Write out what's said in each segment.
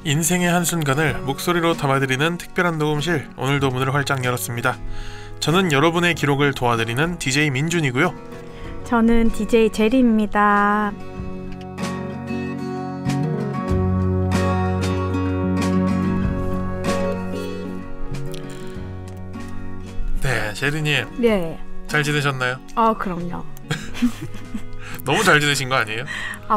인생의 한순간을 목소리로 담아드리는 특별한 녹음실, 오늘도 문을 활짝 열었습니다. 저는 여러분의 기록을 도와드리는 DJ 민준이고요. 저는 DJ 제리입니다. 네, 제리님. 네. 잘 지내셨나요? 그럼요. 너무 잘 지내신 거 아니에요?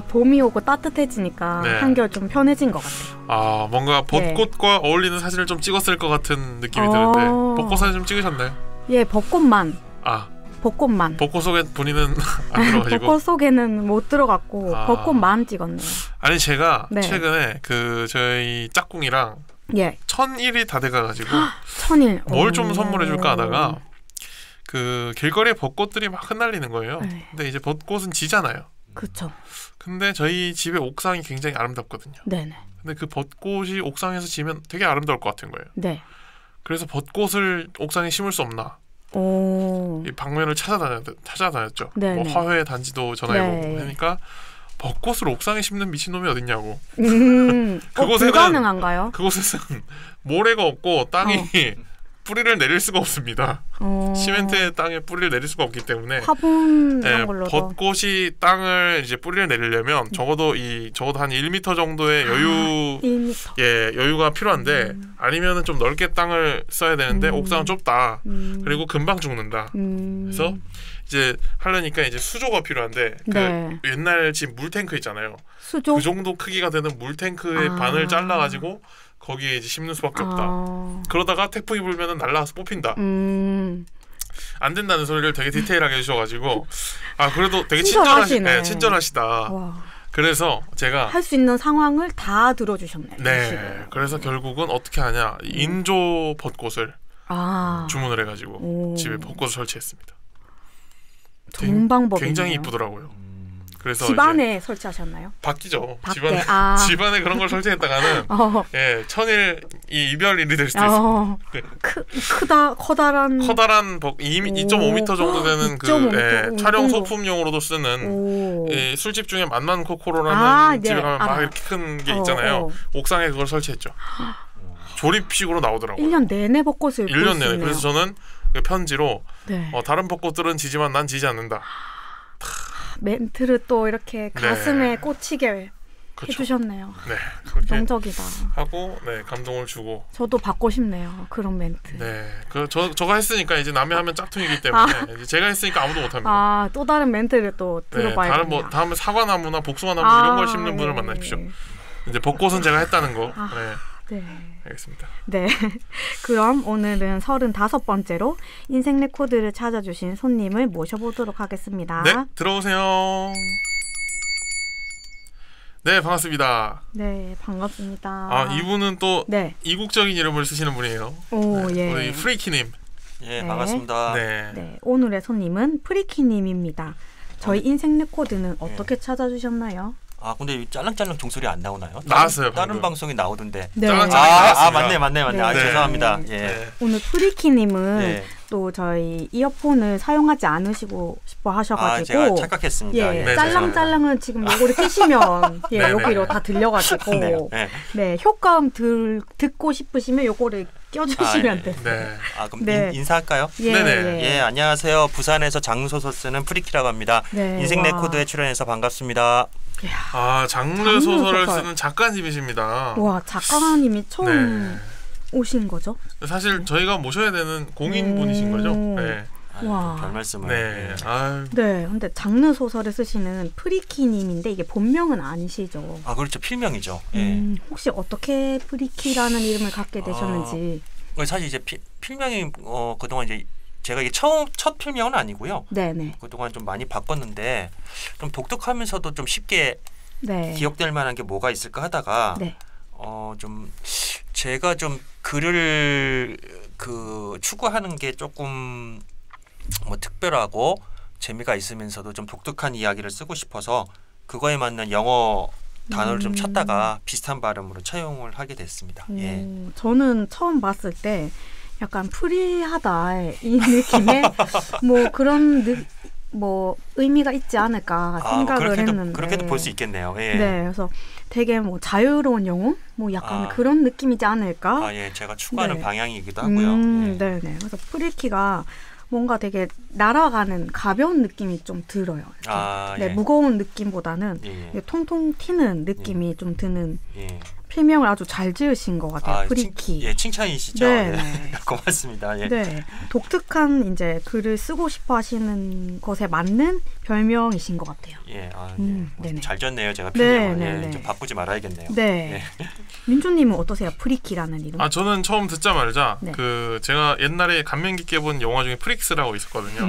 봄이 오고 따뜻해지니까 네. 한결 좀 편해진 것 같아요. 뭔가 벚꽃과 어울리는 사진을 좀 찍었을 것 같은 느낌이 드는데 벚꽃 사진 좀 찍으셨나요? 예, 벚꽃만. 벚꽃만. 벚꽃 속에 본인은 안 들어가시고? 벚꽃 속에는 못 들어갔고 벚꽃만 찍었네요. 아니 제가 네. 최근에 저희 짝꿍이랑 예. 1000일이 다 돼가가지고 1000일. 뭘 좀 선물해줄까 하다가 길거리에 벚꽃들이 막 흩날리는 거예요. 네. 근데 이제 벚꽃은 지잖아요. 그렇죠. 근데 저희 집의 옥상이 굉장히 아름답거든요. 네네. 근데 그 벚꽃이 옥상에서 지면 되게 아름다울 것 같은 거예요. 네. 그래서 벚꽃을 옥상에 심을 수 없나? 이 방면을 찾아다녔죠. 네네. 뭐 화훼 단지도 전화해보고 네. 그러니까 벚꽃을 옥상에 심는 미친놈이 어딨냐고. 그곳에는 불가능한가요? 그곳에는 모래가 없고 땅이 뿌리를 내릴 수가 없습니다. 시멘트 땅에 뿌리를 내릴 수가 없기 때문에 화분 이런 걸로도 벚꽃이 땅을 이제 뿌리를 내리려면 적어도 한 1m 정도의 1m. 여유가 필요한데 아니면은 좀 넓게 땅을 써야 되는데 옥상은 좁다. 그리고 금방 죽는다. 그래서 이제 하려니까 이제 수조가 필요한데 네. 옛날 집 물탱크 있잖아요. 수조? 그 정도 크기가 되는 물탱크의 반을 잘라가지고 거기에 이제 심는 수밖에 없다. 그러다가 태풍이 불면은 날라가서 뽑힌다. 안 된다는 소리를 되게 디테일하게 해주셔가지고 그래도 되게 친절하시다. 와. 그래서 제가 할 수 있는 상황을 다 들어주셨네요. 네. 그래서 결국은 어떻게 하냐, 인조 벚꽃을 주문을 해가지고 집에 벚꽃을 설치했습니다. 좋은 방법이네요. 굉장히 이쁘더라고요. 그래서 집 안에 설치하셨나요? 밖이죠. 밖에. 집안에 그런 걸 설치했다가는 1000일 이별일이 될 수도 있어요. 네. 커다란 2.5m 정도 되는 2.5m. 촬영 소품용으로도 쓰는 술집 중에 만만 코코로라는 집에 가면 막 이렇게 큰 게 있잖아요. 옥상에 그걸 설치했죠. 조립식으로 나오더라고요. 1년 내내 벚꽃을 1년 내내. 그래서 저는 편지로 네. 다른 벚꽃들은 지지만 난 지지 않는다. 멘트를 또 이렇게 가슴에 꽂히게 해주셨네요. 네, 감동적이다. 하고 감동을 주고. 저도 받고 싶네요. 그런 멘트. 네, 저가 했으니까 이제 남이 하면 짝퉁이기 때문에 이제 제가 했으니까 아무도 못합니다. 또 다른 멘트를 또 들어봐야겠네요. 다음에 사과나무나 복숭아나무 이런 걸 심는 분을 만나십시오. 이제 벚꽃은 제가 했다는 거. 네. 알겠습니다. 네. 그럼 오늘은 35번째로 인생 레코드를 찾아주신 손님을 모셔보도록 하겠습니다. 네, 들어오세요. 네, 반갑습니다. 네, 반갑습니다. 이분은 또 이국적인 이름을 쓰시는 분이에요. 우리 프리키님. 예, 반갑습니다. 네, 오늘의 손님은 프리키님입니다. 저희 인생 레코드는 어떻게 찾아주셨나요? 근데 짤랑짤랑 종소리 안 나오나요? 나왔어요. 다른 방송에 나오던데. 네. 맞네. 네. 죄송합니다. 네. 예. 오늘 프리키님은 또 저희 이어폰을 사용하지 않으시고 싶어 하셔가지고 제가 착각했습니다. 예, 짤랑짤랑은 지금 요거를 끼시면 여기로 다 들려가지고 네, 효과음 듣고 싶으시면 요거를 껴주시면 돼요. 네. 그럼 인사할까요? 네. 안녕하세요. 부산에서 장르소설 쓰는 프리키라고 합니다. 인생 레코드에 출연해서 반갑습니다. 장르 소설을 쓰는 작가님이십니다. 와, 작가님이 처음 오신 거죠? 사실 저희가 모셔야 되는 공인분이신 거죠. 네. 와, 별 말씀을. 네. 근데 장르 소설을 쓰시는 프리키님인데 이게 본명은 아니시죠? 그렇죠. 필명이죠. 혹시 어떻게 프리키라는 이름을 갖게 되셨는지. 사실 이제 필명이 그동안 이제 제가 이게 첫 필명은 아니고요. 네네. 그동안 좀 많이 바꿨는데 좀 독특하면서도 좀 쉽게 기억될 만한 게 뭐가 있을까 하다가 좀 제가 좀 글을 추구하는 게 조금 특별하고 재미가 있으면서도 좀 독특한 이야기를 쓰고 싶어서 그거에 맞는 영어 단어를 좀 찾다가 비슷한 발음으로 차용을 하게 됐습니다. 저는 처음 봤을 때 약간 프리하다 이 느낌의 뭐 그런 뭐 의미가 있지 않을까 생각을 했는데 그렇게도 볼 수 있겠네요. 예. 네, 그래서 되게 뭐 자유로운 영혼, 뭐 약간 그런 느낌이지 않을까? 예, 제가 추구하는 방향이기도 하고요. 네, 네. 그래서 프리키가 뭔가 되게 날아가는 가벼운 느낌이 좀 들어요. 네, 예. 무거운 느낌보다는 통통 튀는 느낌이 좀 드는. 필명을 아주 잘 지으신 것 같아요. 프리키. 칭찬이시죠. 네. 고맙습니다. 예. 네, 독특한 이제 글을 쓰고 싶어 하시는 것에 맞는 별명이신 것 같아요. 예, 잘 졌네요. 제가 필명을 좀 바꾸지 말아야겠네요. 네. 민주님은 어떠세요? 프리키라는 이름? 저는 처음 듣자마자 그 제가 옛날에 감명 깊게 본 영화 중에 프릭스라고 있었거든요.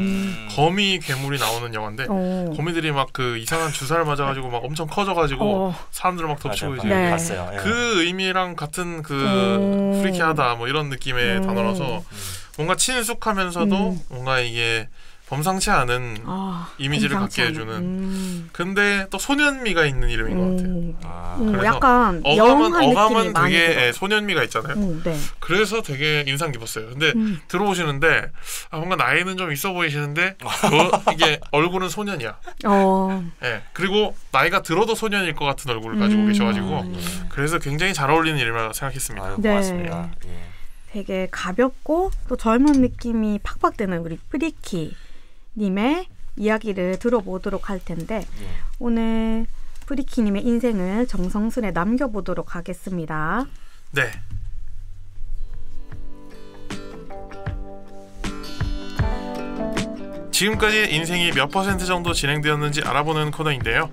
거미 괴물이 나오는 영화인데 거미들이 막 그 이상한 주사를 맞아가지고 막 엄청 커져가지고 사람들을 막 덮치고 이제 봤어요. 그 의미랑 같은 그 프리키하다 뭐 이런 느낌의 단어라서 뭔가 친숙하면서도 뭔가 이게 범상치 않은 이미지를 갖게 해주는 근데 또 소년미가 있는 이름인 것 같아요. 그래서 약간 어감은 되게 소년미가 있잖아요. 네. 그래서 되게 인상 깊었어요. 근데 들어오시는데 뭔가 나이는 좀 있어 보이시는데 이게 얼굴은 소년이야. 네. 그리고 나이가 들어도 소년일 것 같은 얼굴을 가지고 계셔가지고 그래서 굉장히 잘 어울리는 이름이라고 생각했습니다. 고맙습니다. 네. 되게 가볍고 또 젊은 느낌이 팍팍 드는 우리 프리키 님의 이야기를 들어보도록 할 텐데 오늘 프리키님의 인생을 정성스레 남겨보도록 하겠습니다. 네. 지금까지 인생이 몇 % 정도 진행되었는지 알아보는 코너인데요.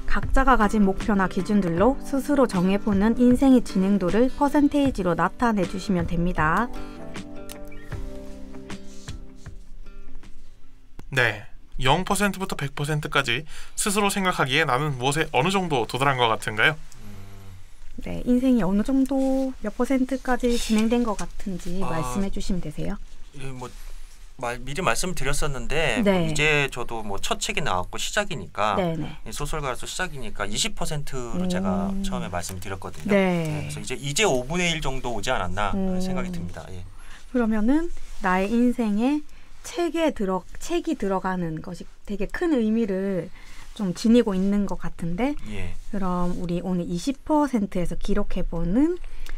각자가 가진 목표나 기준들로 스스로 정해보는 인생의 진행도를 퍼센테이지로 나타내주시면 됩니다. 네, 0%부터 100%까지 스스로 생각하기에 나는 무엇에 어느 정도 도달한 것 같은가요? 네, 인생이 어느 정도 몇 %까지 진행된 것 같은지 말씀해 주시면 되세요. 미리 말씀드렸었는데 이제 저도 첫 책이 나왔고 시작이니까 소설가로서 시작이니까 20%로 제가 처음에 말씀드렸거든요. 그래서 이제 5분의 1 정도 오지 않았나 생각이 듭니다. 예. 그러면은 나의 인생에 책이 들어가는 것이 되게 큰 의미를 좀 지니고 있는 것 같은데 그럼 우리 오늘 20%에서 기록해보는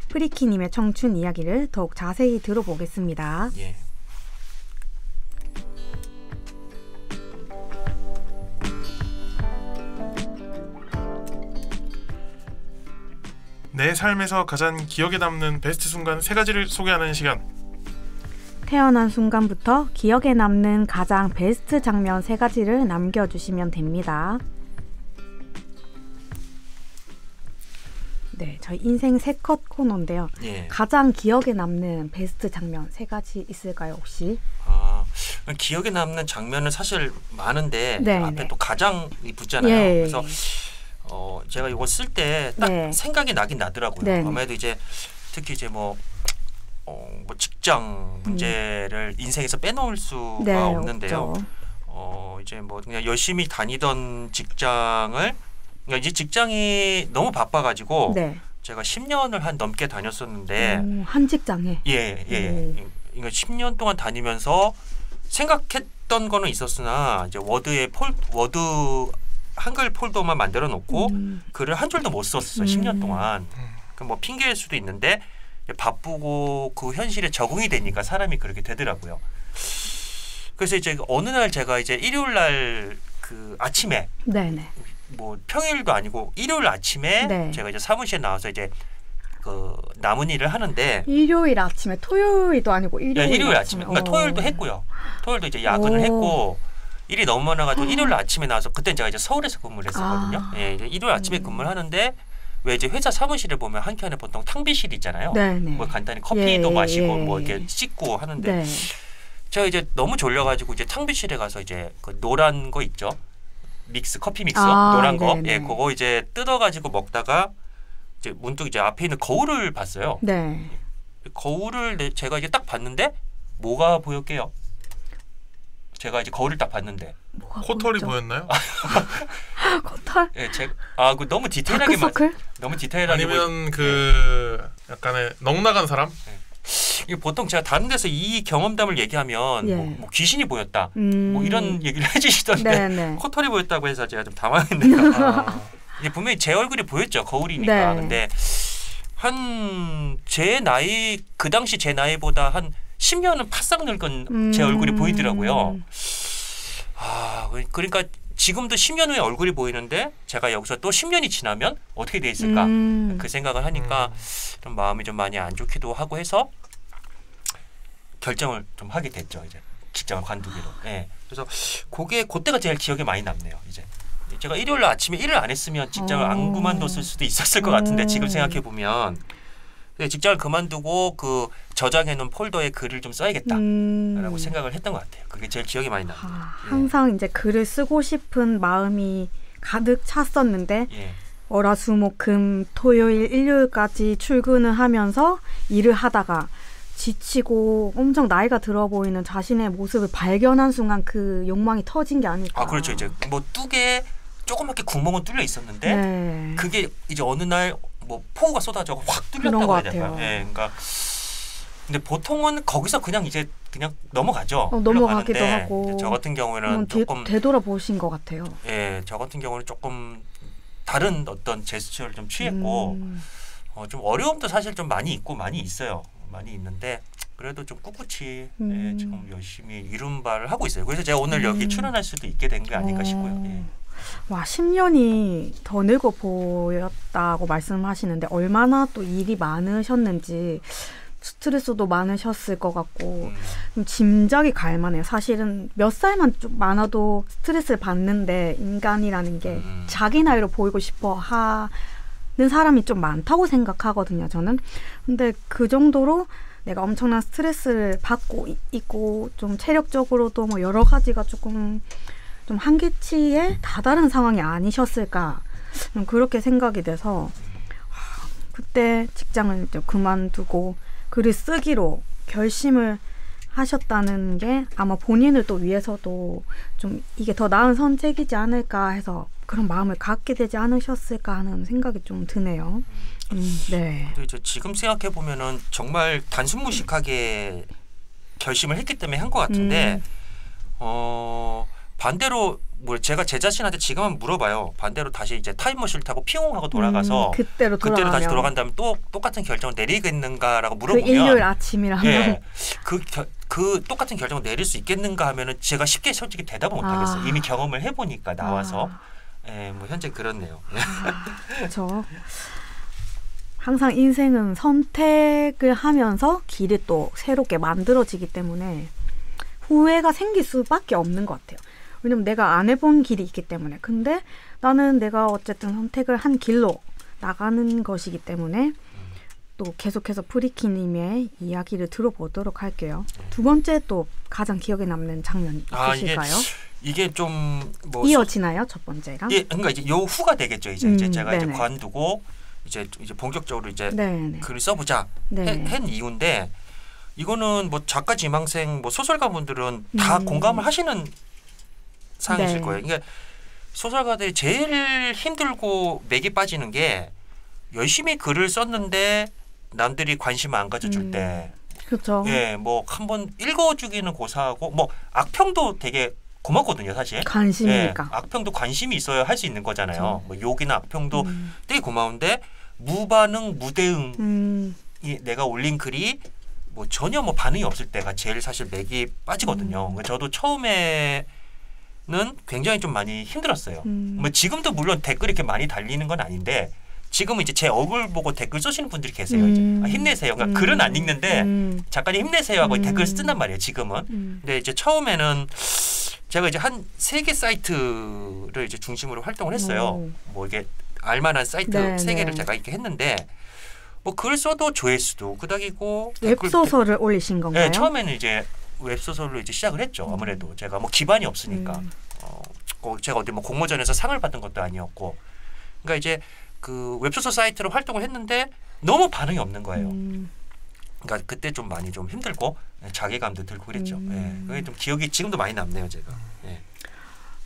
프리키님의 청춘 이야기를 더욱 자세히 들어보겠습니다. 내 삶에서 가장 기억에 남는 베스트 순간 3가지를 소개하는 시간. 태어난 순간부터 기억에 남는 가장 베스트 장면 3가지를 남겨주시면 됩니다. 네, 저희 인생 3컷 코너인데요. 가장 기억에 남는 베스트 장면 3가지 있을까요, 혹시? 기억에 남는 장면은 사실 많은데 앞에 또 가장이 붙잖아요. 그래서 제가 이거 쓸 때 딱 생각이 나긴 나더라고요. 아무래도 이제 특히 이제 뭐 직장 문제를 인생에서 빼놓을 수가 없는데요. 이제 뭐 그냥 열심히 다니던 직장을 이제 직장이 너무 바빠가지고 제가 10년을 한 넘게 다녔었는데 한 직장에 그러니까 10년 동안 다니면서 생각했던 거는 있었으나 이제 워드 한글 폴더만 만들어 놓고 글을 한 줄도 못 썼어요. 10년 동안. 그 뭐 핑계일 수도 있는데 바쁘고 그 현실에 적응이 되니까 사람이 그렇게 되더라고요. 그래서 이제 어느 날 제가 이제 일요일 날 그 아침에 뭐 평일도 아니고 일요일 아침에 제가 이제 사무실에 나와서 이제 그 남은 일을 하는데 일요일 아침에 토요일도 아니고 일요일 아침에 그러니까 토요일도 했고요. 토요일도 이제 야근을 했고 일이 너무 많아가지고 일요일 아침에 나와서 그때 제가 이제 서울에서 근무를 했었거든요. 이제 일요일 아침에 근무를 하는데 왜 이제 회사 사무실에 보면 한켠에 보통 탕비실 있잖아요. 뭐 간단히 커피도 마시고 뭐 이렇게 씻고 하는데 제가 이제 너무 졸려가지고 이제 탕비실에 가서 이제 그 노란 거 있죠. 커피 믹서 노란 거, 그거 이제 뜯어가지고 먹다가 이제 문득 이제 앞에 있는 거울을 봤어요. 거울을 제가 이제 딱 봤는데 뭐가 보였게요? 제가 이제 거울을 딱 봤는데 코털이 보였나요? 코털? 그 너무 디테일하게 다크서클? 너무 디테일하게 아니면 그 약간의 넉나간 사람? 보통 제가 다른 데서 이 경험담을 얘기하면 예. 뭐 귀신이 보였다, 뭐 이런 얘기를 해주시던데 코털이 보였다고 해서 제가 좀 당황했네요. 이게 분명히 제 얼굴이 보였죠. 거울이니까. 네. 근데 제 나이 그 당시 제 나이보다 한 10년은 바싹 늙은 제 얼굴이 보이더라고요. 그러니까 지금도 10년 후에 얼굴이 보이는데 제가 여기서 또 10년이 지나면 어떻게 돼 있을까? 그 생각을 하니까 좀 마음이 좀 많이 안 좋기도 하고 해서 결정을 좀 하게 됐죠. 이제 직장을 관두기로. 네. 그래서 그때가 제일 기억에 많이 남네요. 이제 제가 일요일 아침에 일을 안 했으면 직장을 안 그만뒀을 수도 있었을 것 같은데 지금 생각해 보면 직장을 그만두고 그 저장해 놓은 폴더에 글을 좀 써야겠다라고 생각을 했던 것 같아요. 그게 제일 기억이 많이 납니다. 항상 이제 글을 쓰고 싶은 마음이 가득 찼었는데 월화수목금 토요일 일요일까지 출근을 하면서 일을 하다가 지치고 엄청 나이가 들어 보이는 자신의 모습을 발견한 순간 그 욕망이 터진 게 아닐까. 그렇죠. 이제 뭐 뚝에 조그맣게 구멍은 뚫려 있었는데 그게 이제 어느 날 뭐 폭우가 쏟아져 확 뚫렸다고 해야 될까요? 그러니까 근데 보통은 거기서 그냥 넘어가죠. 넘어가기도 하고. 저 같은 경우에는 조금 되돌아보신 것 같아요. 저 같은 경우는 조금 다른 어떤 제스처를 좀 취했고 좀 어려움도 사실 좀 많이 있고 많이 있어요. 많이 있는데 그래도 좀 꿋꿋이 좀 열심히 이룬 바를 하고 있어요. 그래서 제가 오늘 여기 출연할 수도 있게 된 게 아닌가 싶고요. 와, 10년이 더 늙어 보였다고 말씀하시는데 얼마나 또 일이 많으셨는지 스트레스도 많으셨을 것 같고 좀 짐작이 갈 만해요. 사실은 몇 살만 좀 많아도 스트레스를 받는데 인간이라는 게 자기 나이로 보이고 싶어 하는 사람이 좀 많다고 생각하거든요, 저는. 근데 그 정도로 내가 엄청난 스트레스를 받고 있고 좀 체력적으로도 뭐 여러 가지가 조금 좀 한계치에 다다른 상황이 아니셨을까 그렇게 생각이 돼서 그때 직장을 그만두고 글을 쓰기로 결심을 하셨다는 게 아마 본인을 또 위해서도 좀 이게 더 나은 선택이지 않을까 해서 그런 마음을 갖게 되지 않으셨을까 하는 생각이 좀 드네요. 네. 이제 지금 생각해 보면은 정말 단순무식하게 결심을 했기 때문에 한 것 같은데 반대로 뭐 제가 제 자신한테 지금 한번 물어봐요. 반대로 다시 이제 타임머신을 타고 피용하고 돌아가서 그때로 다시 돌아간다면 또 똑같은 결정을 내리겠는가라고 물어보면 그 일요일 아침이라면 그 똑같은 결정을 내릴 수 있겠는가 하면은 제가 쉽게 솔직히 대답을 못 하겠어요. 이미 경험을 해보니까 나와서 뭐 현재 그렇네요. 그렇죠. 항상 인생은 선택을 하면서 길이 또 새롭게 만들어지기 때문에 후회가 생길 수밖에 없는 것 같아요. 왜냐면 내가 안 해본 길이 있기 때문에. 근데 나는 내가 어쨌든 선택을 한 길로 나가는 것이기 때문에 또 계속해서 프리키님의 이야기를 들어보도록 할게요. 두 번째 또 가장 기억에 남는 장면이 있으실까요? 이게 좀 뭐 이어지나요? 첫 번째랑? 그러니까 이제 요 후가 되겠죠. 이제 제가 이제 관두고 이제 본격적으로 이제 글을 써보자 한 이유인데 이거는 뭐 작가 지망생 뭐 소설가분들은 다 공감을 하시는 사항이실 거예요. 그러니까 소설가들이 제일 힘들고 맥이 빠지는 게 열심히 글을 썼는데 남들이 관심을 안 가져줄 때. 그렇죠. 뭐 한번 읽어주기는 고사하고 뭐 악평도 되게 고맙거든요, 사실. 관심이니까. 악평도 관심이 있어야 할 수 있는 거잖아요. 뭐 욕이나 악평도 되게 고마운데 무반응, 무대응이 내가 올린 글이 뭐 전혀 뭐 반응이 없을 때가 제일 사실 맥이 빠지거든요. 저도 처음에는 굉장히 좀 많이 힘들었어요. 뭐 지금도 물론 댓글이 이렇게 많이 달리는 건 아닌데 지금은 이제 제 얼굴 보고 댓글 쓰시는 분들이 계세요. 이제 힘내세요. 그러니까 글은 안 읽는데 작가님 힘내세요 하고 댓글 쓴단 말이에요. 지금은. 근데 이제 처음에는 제가 이제 한 3개 사이트를 이제 중심으로 활동을 했어요. 뭐 이게 알만한 사이트 3개를 제가 이렇게 했는데 뭐 글 써도 조회수도 끄덕이고 웹소설을 올리신 건가요? 네, 처음에는 이제 웹소설로 이제 시작을 했죠. 아무래도 제가 뭐 기반이 없으니까 제가 어디 뭐 공모전에서 상을 받은 것도 아니었고, 그러니까 이제 그 웹소설 사이트로 활동을 했는데 너무 반응이 없는 거예요. 그러니까 그때 좀 많이 좀 힘들고 자괴감도 들고 그랬죠. 그게 좀 기억이 지금도 많이 남네요, 제가.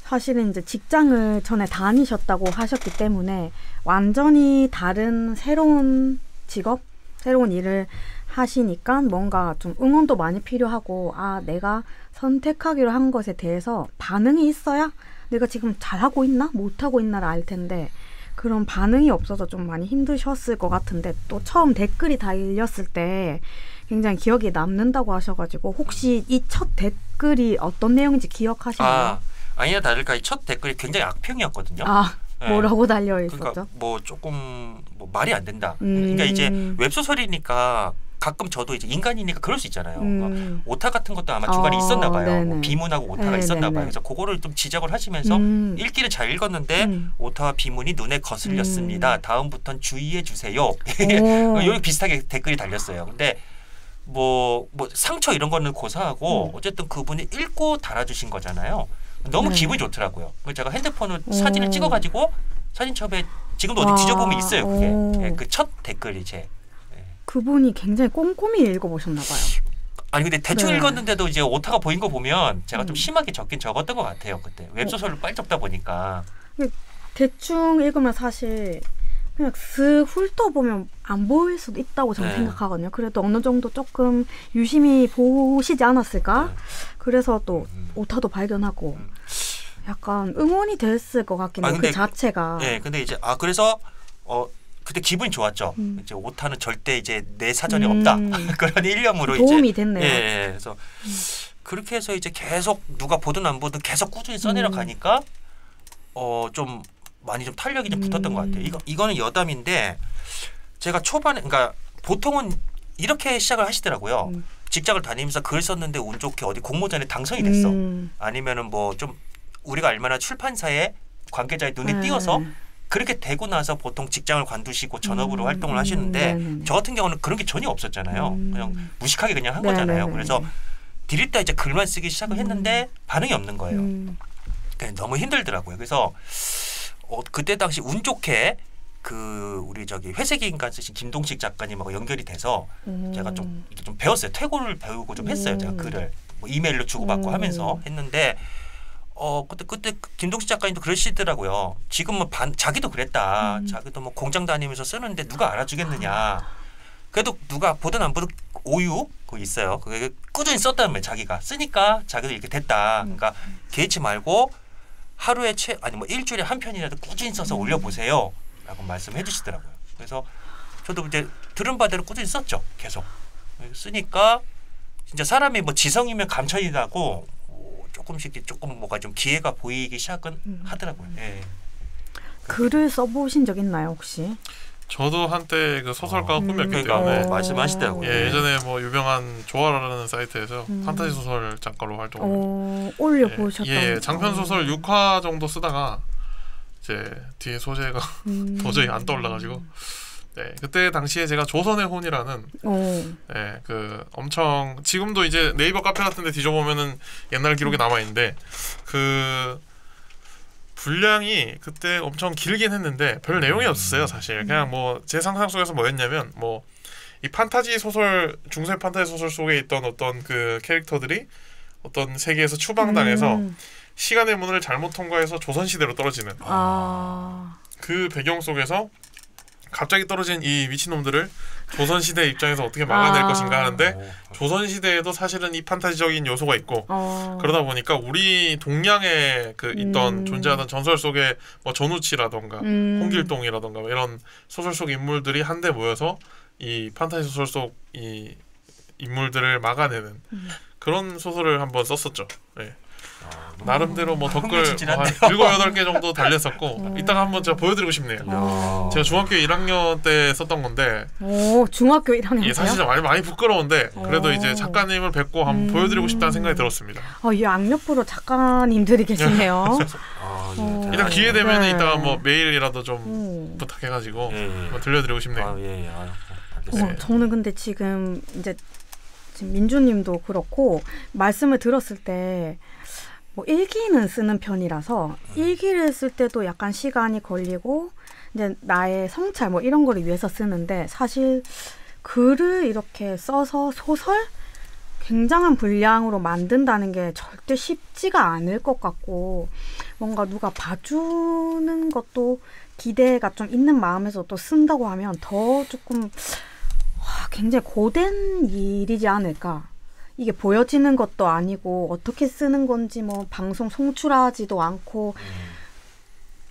사실은 이제 직장을 전에 다니셨다고 하셨기 때문에 완전히 다른 새로운 직업, 새로운 일을 하시니까 뭔가 좀 응원도 많이 필요하고 내가 선택하기로 한 것에 대해서 반응이 있어야 내가 지금 잘하고 있나 못하고 있나를 알 텐데 그런 반응이 없어서 좀 많이 힘드셨을 것 같은데 또 처음 댓글이 달렸을 때 굉장히 기억에 남는다고 하셔가지고 혹시 이 첫 댓글이 어떤 내용인지 기억하시나요? 아니나 다를까 이 첫 댓글이 굉장히 악평이었거든요. 뭐라고 달려 있었죠? 그러니까 뭐 조금 뭐 말이 안 된다. 그러니까 이제 웹소설이니까 가끔 저도 이제 인간이니까 그럴 수 있잖아요. 그러니까 오타 같은 것도 아마 중간에 있었나 봐요. 뭐 비문하고 오타가 있었나 봐요. 그래서 그거를 좀 지적을 하시면서 읽기는 잘 읽었는데 오타와 비문이 눈에 거슬렸습니다. 다음부턴 주의해 주세요. 여기 비슷하게 댓글이 달렸어요. 근데 뭐 상처 이런 거는 고사하고 어쨌든 그분이 읽고 달아주신 거잖아요. 너무 기분이 좋더라고요. 그래서 제가 핸드폰으로 사진을 찍어가지고 사진첩에 지금도 어디 뒤져보면 있어요. 그게 그 첫 댓글이 제. 그분이 굉장히 꼼꼼히 읽어보셨나 봐요. 아니 근데 대충 읽었는데도 이제 오타가 보인 거 보면 제가 좀 심하게 적었던 것 같아요. 그때 웹소설로 빨리 접다 보니까. 대충 읽으면 사실 그냥 슥 훑어보면 안 보일 수도 있다고 저는 생각하거든요. 그래도 어느 정도 조금 유심히 보시지 않았을까? 그래서 또 오타도 발견하고 약간 응원이 됐을 것 같긴 해요. 그 자체가. 근데 이제 그래서 그때 기분이 좋았죠. 이제 오타는 절대 이제 내 사전에 없다. 그런 일념으로 도움이 됐네요. 그래서 그렇게 해서 이제 계속 누가 보든 안 보든 계속 꾸준히 써내려 가니까 좀 많이 좀 탄력이 좀 붙었던 것 같아요. 이거는 여담인데 제가 초반에 그러니까 보통은 이렇게 시작을 하시더라고요. 직장을 다니면서 글 썼는데 운 좋게 어디 공모전에 당선이 됐어. 아니면은 뭐 좀 우리가 알만한 출판사의 관계자의 눈에 띄어서 그렇게 되고 나서 보통 직장을 관두시고 전업으로 활동을 하시는데 저 같은 경우는 그런 게 전혀 없었잖아요. 그냥 무식하게 그냥 한 거잖아요. 그래서 디립다 이제 글만 쓰기 시작을 했는데 반응이 없는 거예요. 그러니까 너무 힘들더라고요. 그래서 그때 당시 운 좋게 우리 회색의 인간 쓰신 김동식 작가님하고 연결이 돼서 제가 좀 배웠어요. 퇴고를 배우고 좀 했어요. 제가 글을 뭐 이메일로 주고받고 하면서 했는데 그때 김동식 작가님도 그러시더라고요. 지금은 자기도 그랬다. 자기도 뭐 공장 다니면서 쓰는데 누가 알아주겠느냐. 그래도 누가 보든 안 보든 오유 그거 있어요. 그게 꾸준히 썼다는 거예요. 자기가 쓰니까 자기도 이렇게 됐다. 그러니까 개의치 말고 하루에 뭐 일주일에 한 편이라도 꾸준히 써서 올려보세요. 라고 말씀해 주시더라고요. 그래서 저도 이제 들은 바대로 꾸준히 썼죠. 계속. 쓰니까 진짜 사람이 뭐 지성이면 감천이라고 조금 뭐가 좀 기회가 보이기 시작은 하더라고요. 글을 써보신 적 있나요 혹시? 저도 한때 그 소설가가 꿈이었기 때문에 말씀하시더라고요. 예전에 뭐 유명한 조아라는 사이트에서 판타지 소설 작가로 활동을 올려보셨던 장편 소설 6화 정도 쓰다가 이제 뒤에 소재가 도저히 안 떠올라가지고 그때 당시에 제가 조선의 혼이라는 그 엄청 지금도 이제 네이버 카페 같은데 뒤져보면은 옛날 기록이 남아 있는데 그 분량이 그때 엄청 길긴 했는데 별 내용이 없었어요. 사실 그냥 뭐 제 상상 속에서 뭐였냐면 뭐 이 판타지 소설 중세 판타지 소설 속에 있던 어떤 그 캐릭터들이 어떤 세계에서 추방당해서 시간의 문을 잘못 통과해서 조선시대로 떨어지는 그 배경 속에서 갑자기 떨어진 이 미친놈들을 조선시대 입장에서 어떻게 막아낼 것인가 하는데 조선시대에도 사실은 이 판타지적인 요소가 있고 그러다 보니까 우리 동양에 있던 존재하던 전설 속에 뭐 전우치라던가 홍길동이라던가 이런 소설 속 인물들이 한데 모여서 이 판타지 소설 속 이 인물들을 막아내는 그런 소설을 한번 썼었죠. 나름대로 뭐 댓글 한 7, 8개 정도 달렸었고 이따가 한번 제가 보여드리고 싶네요. 제가 중학교 1학년 때 썼던 건데 중학교 1학년 때요? 사실 많이 부끄러운데 그래도 이제 작가님을 뵙고 한번 보여드리고 싶다는 생각이 들었습니다. 이 악력부로 작가님들이 계시네요. 일단 기회 되면 이따가 뭐 메일이라도 좀 부탁해가지고 한번 들려드리고 싶네요. 저는 근데 지금 민주님도 그렇고 말씀을 들었을 때 뭐 일기는 쓰는 편이라서 일기를 쓸 때도 약간 시간이 걸리고 이제 나의 성찰 뭐 이런 거를 위해서 쓰는데 사실 글을 이렇게 써서 소설 굉장한 분량으로 만든다는 게 절대 쉽지가 않을 것 같고 뭔가 누가 봐주는 것도 기대가 좀 있는 마음에서 또 쓴다고 하면 더 조금 굉장히 고된 일이지 않을까. 이게 보여지는 것도 아니고 어떻게 쓰는 건지 뭐 방송 송출하지도 않고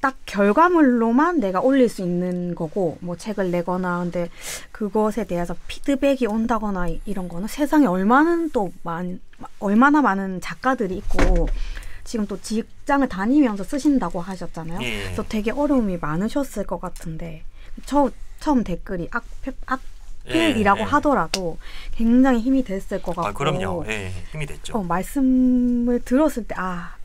딱 결과물로만 내가 올릴 수 있는 거고 뭐 책을 내거나 근데 그것에 대해서 피드백이 온다거나 이런 거는 세상에 얼마나 많은 작가들이 있고 지금 또 직장을 다니면서 쓰신다고 하셨잖아요. 예. 그래서 되게 어려움이 많으셨을 것 같은데 처음 댓글이 악필이라고 하더라도 굉장히 힘이 됐을 것 같고. 그럼요. 힘이 됐죠. 말씀을 들었을 때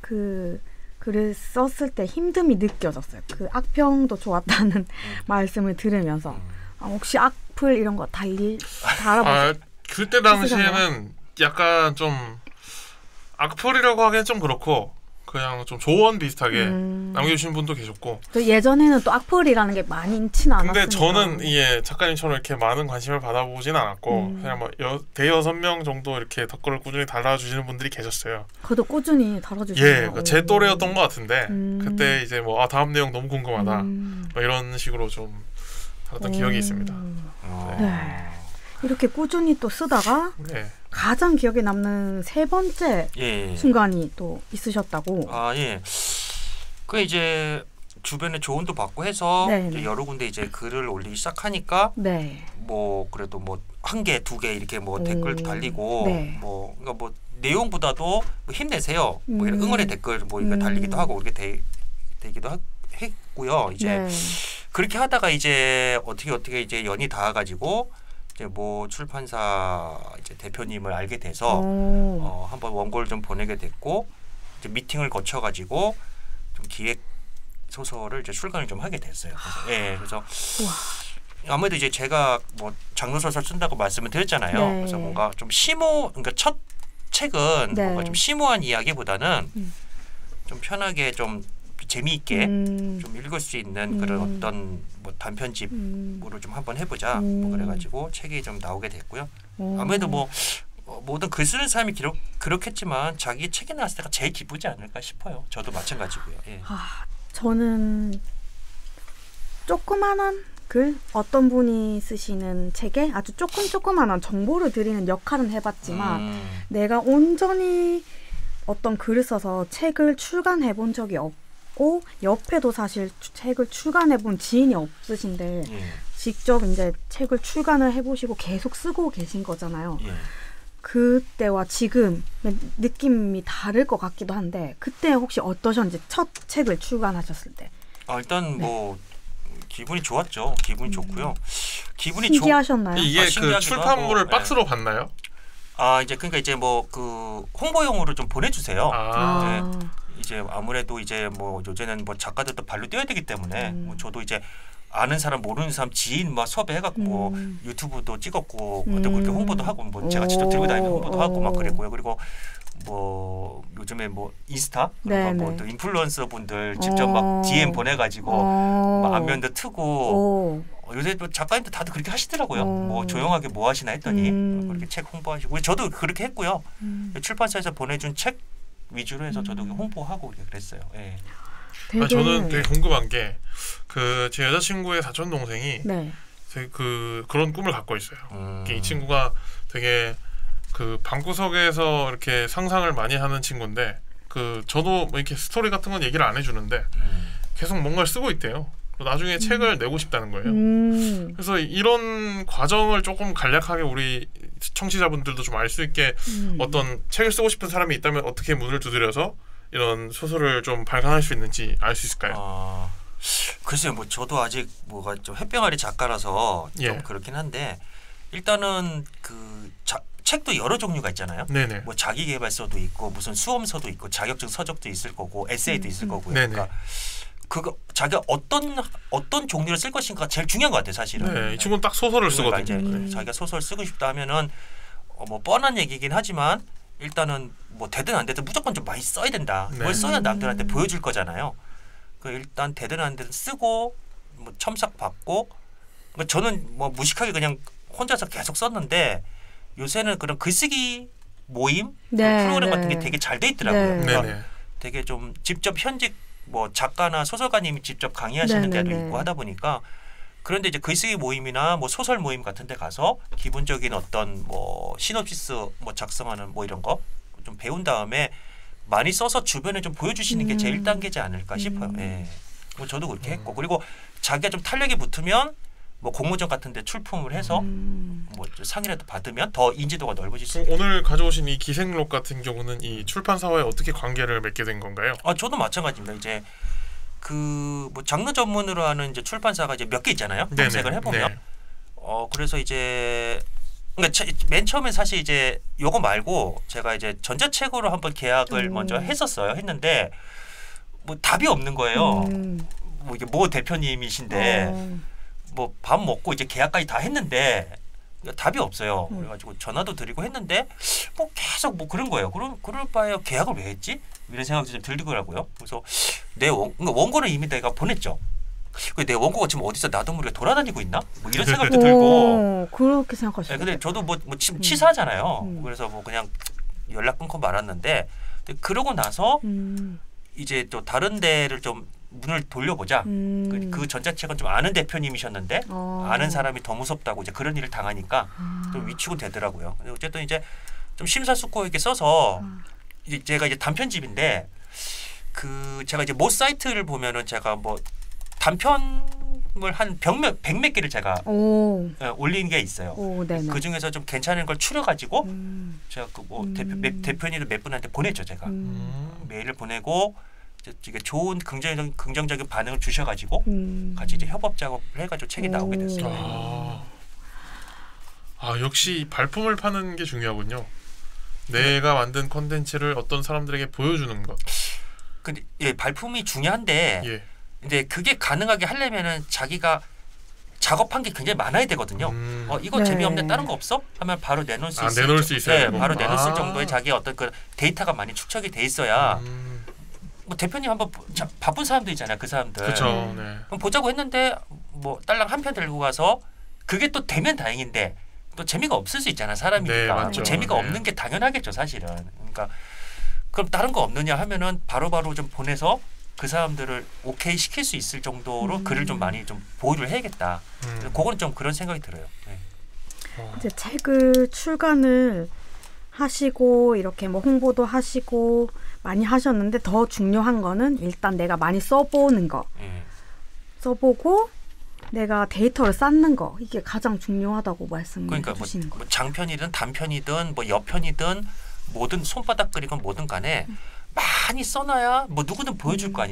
글을 썼을 때 힘듦이 느껴졌어요. 그 악평도 좋았다는 말씀을 들으면서 혹시 악플 이런 거 달아보셨어요? 그때 당시에는 약간 좀 악플이라고 하기엔 좀 그렇고 그냥 좀 조언 비슷하게 남겨주신 분도 계셨고. 또 예전에는 또 악플이라는 게 많지는 않았으니까. 근데 저는 작가님처럼 이렇게 많은 관심을 받아보진 않았고 그냥 뭐 대여섯 명 정도 이렇게 댓글을 꾸준히 달아주시는 분들이 계셨어요. 그래도 꾸준히 달아주시네요. 예, 제 또래였던 것 같은데 그때 이제 뭐 다음 내용 너무 궁금하다 뭐 이런 식으로 좀 달았던 기억이 있습니다. 네. 이렇게 꾸준히 또 쓰다가 가장 기억에 남는 세 번째 순간이 또 있으셨다고. 그 이제 주변에 조언도 받고 해서 이제 여러 군데 이제 글을 올리기 시작하니까 뭐 그래도 뭐 1개, 2개 이렇게 뭐 댓글도 달리고 뭐 그러니까 뭐 내용보다도 뭐 힘내세요. 뭐 이런 응원의 댓글 뭐 이거 달리기도 하고 이렇게 되기도 했고요. 이제 그렇게 하다가 이제 어떻게 이제 연이 닿아가지고. 뭐 출판사 이제 대표님을 알게 돼서 한번 원고를 좀 보내게 됐고 이제 미팅을 거쳐가지고 좀 기획 소설을 이제 출간을 좀 하게 됐어요. 그래서 아무래도 이제 제가 뭐 장르 소설 쓴다고 말씀을 드렸잖아요. 그래서 뭔가 좀 그러니까 첫 책은 뭔가 좀 심오한 이야기보다는 좀 편하게 좀 재미있게 좀 읽을 수 있는 그런 어떤 뭐 단편집으로 좀 한번 해보자 뭐 그래가지고 책이 좀 나오게 됐고요. 아무래도 뭐 모든 글 쓰는 사람이 그렇겠지만 자기 책이 나왔을 때가 제일 기쁘지 않을까 싶어요. 저도 마찬가지고요. 저는 조그만한 글 어떤 분이 쓰시는 책에 아주 조그만한 정보를 드리는 역할은 해봤지만 내가 온전히 어떤 글을 써서 책을 출간해 본 적이 없고 옆에도 사실 책을 출간해본 지인이 없으신데 직접 이제 책을 출간을 해보시고 계속 쓰고 계신 거잖아요. 그때와 지금 느낌이 다를 것 같기도 한데 그때 혹시 어떠셨는지 첫 책을 출간하셨을 때. 일단 뭐 기분이 좋았죠. 기분이 좋고요. 기분이 신기하셨나요? 이게 그 출판물을 박스로 받나요? 이제 그러니까 이제 뭐 그 홍보용으로 좀 보내주세요. 이제 아무래도 이제 뭐 요새는 뭐 작가들도 발로 뛰어야 되기 때문에 뭐 저도 이제 아는 사람 모르는 사람 지인 막 섭외해갖고 뭐 유튜브도 찍었고 어떤 그렇게 홍보도 하고 뭐 제가 직접 들고 다니는 홍보도 하고 막 그랬고요. 그리고 뭐 요즘에 뭐 인스타 뭐 또 인플루언서 분들 직접 막 DM 보내가지고 막 안면도 트고 요새 뭐 작가님들 다들 그렇게 하시더라고요. 뭐 조용하게 뭐 하시나 했더니 그렇게 책 홍보하시고 저도 그렇게 했고요. 출판사에서 보내준 책 위주로 해서 저도 홍보하고 그랬어요. 저는 되게 궁금한 게 제 여자친구의 사촌 동생이 그런 꿈을 갖고 있어요. 이 친구가 되게 그 방구석에서 이렇게 상상을 많이 하는 친구인데 저도 뭐 이렇게 스토리 같은 건 얘기를 안 해주는데 계속 뭔가를 쓰고 있대요. 나중에 책을 내고 싶다는 거예요. 그래서 이런 과정을 조금 간략하게 우리 청취자분들도 좀 알 수 있게 어떤 책을 쓰고 싶은 사람이 있다면 어떻게 문을 두드려서 이런 소설을 좀 발간할 수 있는지 알 수 있을까요? 글쎄요, 뭐 저도 아직 뭐가 좀 햇병아리 작가라서 좀 그렇긴 한데 일단은 책도 여러 종류가 있잖아요. 뭐 자기계발서도 있고 무슨 수험서도 있고 자격증 서적도 있을 거고 에세이도 있을 거고요. 그러니까 자기가 어떤 종류를 쓸 것인가가 제일 중요한 것 같아요, 사실은. 이 친구는 딱 소설을 쓰거든요. 자기가 소설 쓰고 싶다 하면은 뭐 뻔한 얘기긴 하지만 일단은 뭐 되든 안 되든 무조건 좀 많이 써야 된다. 뭘 써야 남들한테 보여줄 거잖아요. 일단 되든 안 되든 쓰고 뭐 첨삭 받고 저는 뭐 무식하게 그냥 혼자서 계속 썼는데 요새는 그런 글쓰기 모임 프로그램 같은 게 되게 잘 돼 있더라고요. 그러니까 되게 좀 직접 현직 뭐 작가나 소설가님이 직접 강의하시는 데도 있고 하다 보니까 그런데 이제 글쓰기 모임이나 뭐 소설 모임 같은 데 가서 기본적인 어떤 뭐 시놉시스 뭐 작성하는 뭐 이런 거 좀 배운 다음에 많이 써서 주변에 좀 보여주시는 게 제일 1단계지 않을까 싶어요. 예. 뭐 저도 그렇게 했고 그리고 자기가 좀 탄력이 붙으면 뭐 공모전 같은 데 출품을 해서 뭐 상이라도 받으면 더 인지도가 넓어질 수 있어요. 오늘 가져오신 이 기생록 같은 경우는 이 출판사와의 어떻게 관계를 맺게 된 건가요? 저도 마찬가지입니다. 이제 그 뭐 장르 전문으로 하는 이제 출판사가 이제 몇 개 있잖아요. 검색을 해보면. 네. 그래서 이제 그러니까 맨 처음에 사실 이제 요거 말고 제가 이제 전자책으로 한번 계약을 먼저 했는데 뭐 답이 없는 거예요. 뭐 이게 뭐 대표님이신데 뭐 밥 먹고 이제 계약까지 다 했는데 답이 없어요. 그래가지고 전화도 드리고 했는데 뭐 계속 뭐 그런 거예요. 그럴 바에 계약을 왜 했지? 이런 생각이 좀 들더라고요. 그래서 내 원고는 이미 내가 보냈죠. 내 원고가 지금 어디서 나도 모르게 돌아다니고 있나? 뭐 이런 생각도 들고. 그렇게 생각하시죠. 네, 근데 저도 뭐 치사하잖아요. 그래서 뭐 그냥 연락 끊고 말았는데 그러고 나서 이제 또 다른 데를 좀 문을 돌려보자. 그 전자책은 좀 아는 대표님이셨는데 아는 사람이 더 무섭다고 이제 그런 일을 당하니까 좀 위축은 되더라고요. 근데 어쨌든 이제 좀 심사숙고하게 써서 이제 제가 이제 단편집인데 그 제가 이제 모 사이트를 보면은 제가 뭐 단편을 한 100몇 개를 제가 올린 게 있어요. 그 중에서 좀 괜찮은 걸 추려가지고 제가 그 뭐 대표님도 몇 분한테 보냈죠. 제가 메일을 보내고 이게 좋은 긍정적인 반응을 주셔가지고 같이 이제 협업 작업을 해가지고 책이 나오게 됐어요. 역시 발품을 파는 게 중요하군요. 내가 만든 콘텐츠를 어떤 사람들에게 보여주는 것. 근데 발품이 중요한데 근데 그게 가능하게 하려면은 자기가 작업한 게 굉장히 많아야 되거든요. 이거 재미없네 다른 거 없어? 하면 바로 내놓을 수 있어요. 내놓을 수 있어요. 네, 바로 내놓을 정도의 자기의 어떤 그 데이터가 많이 축적이 돼 있어야. 뭐 대표님 한번 바쁜 사람도 있잖아요. 그 사람들. 그렇죠. 네. 그럼 보자고 했는데 뭐 딸랑 한 편 들고 가서 그게 또 되면 다행인데 또 재미가 없을 수 있잖아. 사람이니까. 뭐 재미가 없는 게 당연하겠죠. 사실은. 그러니까 그럼 다른 거 없느냐 하면은 바로바로 좀 보내서 그 사람들을 오케이 시킬 수 있을 정도로 글을 좀 많이 좀 보유를 해야겠다. 그거는 좀 그런 생각이 들어요. 네. 이제 책을 출간을 하시고 이렇게 뭐 홍보도 하시고 많이 하셨는데 더 중요한 거는 일단 내가 많이 써보는 거. 써보고 내가 데이터를 쌓는 거. 이게 가장 중요하다고 말씀해 주시는 거예요. 뭐 장편이든 단편이든 뭐 여편이든 뭐든 손바닥 그리건 뭐든 간에 많이 써놔야 뭐 누구든 보여줄 거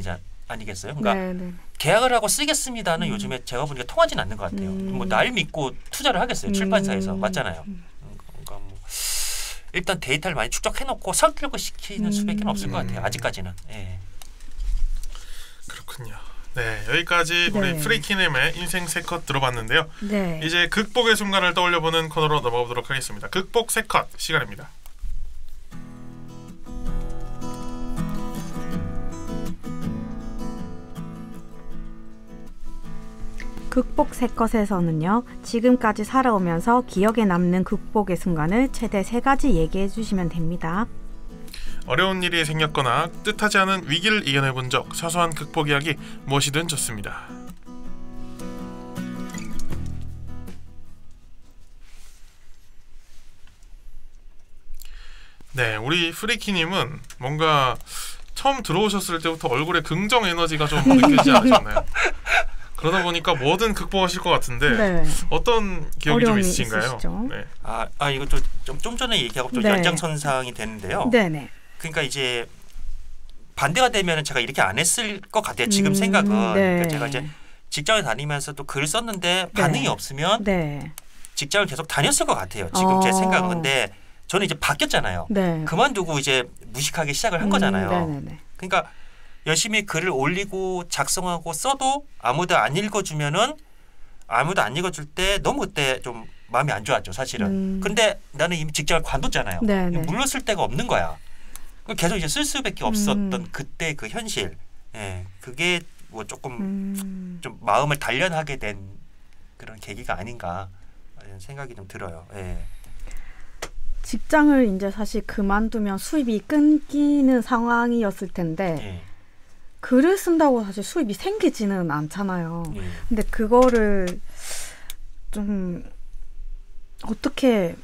아니겠어요? 그러니까 계약을 하고 쓰겠습니다는 요즘에 제가 보니까 통하진 않는 것 같아요. 뭐 날 믿고 투자를 하겠어요. 출판사에서. 맞잖아요. 그러니까 뭐 일단 데이터를 많이 축적해놓고 설득을 시키는 수밖에 없을 것 같아요. 아직까지는. 예. 그렇군요. 네, 여기까지 우리 프리키넴의 인생 3컷 들어봤는데요. 이제 극복의 순간을 떠올려보는 코너로 넘어가보도록 하겠습니다. 극복 3컷 시간입니다. 극복 3컷에서는요. 지금까지 살아오면서 기억에 남는 극복의 순간을 최대 3가지 얘기해 주시면 됩니다. 어려운 일이 생겼거나 뜻하지 않은 위기를 이겨내본 적, 사소한 극복 이야기 무엇이든 좋습니다. 네, 우리 프리키님은 뭔가 처음 들어오셨을 때부터 얼굴에 긍정 에너지가 좀 느껴지지 않으셨나요? 그러다 보니까 뭐든 극복하실 것 같은데 어떤 기억이 좀 있으신가요? 네. 이거 좀 전에 얘기하고 좀 연장선상이 되는데요. 그러니까 이제 반대가 되면 제가 이렇게 안 했을 것 같아요. 지금 생각은. 그러니까 제가 이제 직장을 다니면서도 글을 썼는데 반응이 없으면 직장을 계속 다녔을 것 같아요. 지금 제 생각은. 근데 저는 이제 바뀌었잖아요. 그만두고 이제 무식하게 시작을 한 거잖아요. 그러니까 열심히 글을 올리고 작성하고 써도 아무도 안 읽어주면은 아무도 안 읽어줄 때 너무 그때 좀 마음이 안 좋았죠. 사실은. 근데 나는 이미 직장을 관뒀잖아요. 물러설 데가 없는 거야. 계속 이제 쓸 수밖에 없었던 그때 그 현실. 그게 뭐 조금 좀 마음을 단련하게 된 그런 계기가 아닌가 이런 생각이 좀 들어요. 직장을 이제 사실 그만두면 수입이 끊기는 상황이었을 텐데 글을 쓴다고 사실 수입이 생기지는 않잖아요. 근데 그거를 좀 어떻게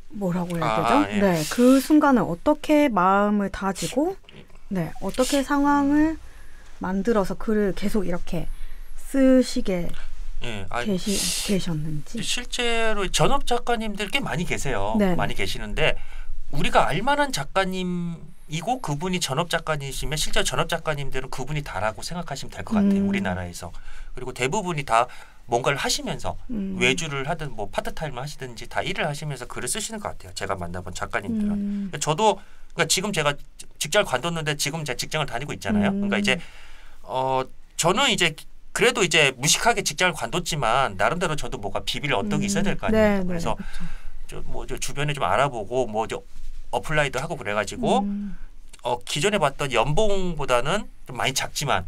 뭐라고 해야 되죠? 예. 네, 그 순간을 어떻게 마음을 다지고 네, 어떻게 상황을 만들어서 글을 계속 이렇게 쓰시게 계셨는지. 실제로 전업 작가님들 꽤 많이 계세요. 네. 많이 계시는데 우리가 알만한 작가님이고 그분이 전업 작가님이시면 실제 전업 작가님들은 그분이 다라고 생각하시면 될 것 같아요. 우리나라에서. 그리고 대부분이 다 뭔가를 하시면서 외주를 하든 뭐 파트타임을 하시든지 다 일을 하시면서 글을 쓰시는 것 같아요. 제가 만나본 작가님들은. 저도 그러니까 지금 제가 직장을 관뒀는데 지금 제 직장을 다니고 있잖아요. 그러니까 이제 저는 이제 그래도 이제 무식하게 직장을 관뒀지만 나름대로 저도 뭐가 비빌 언덕이 있어야 될 거 아니에요. 네, 그래서 저 주변에 좀 알아보고 뭐 어플라이도 하고 그래가지고 기존에 봤던 연봉보다는 좀 많이 작지만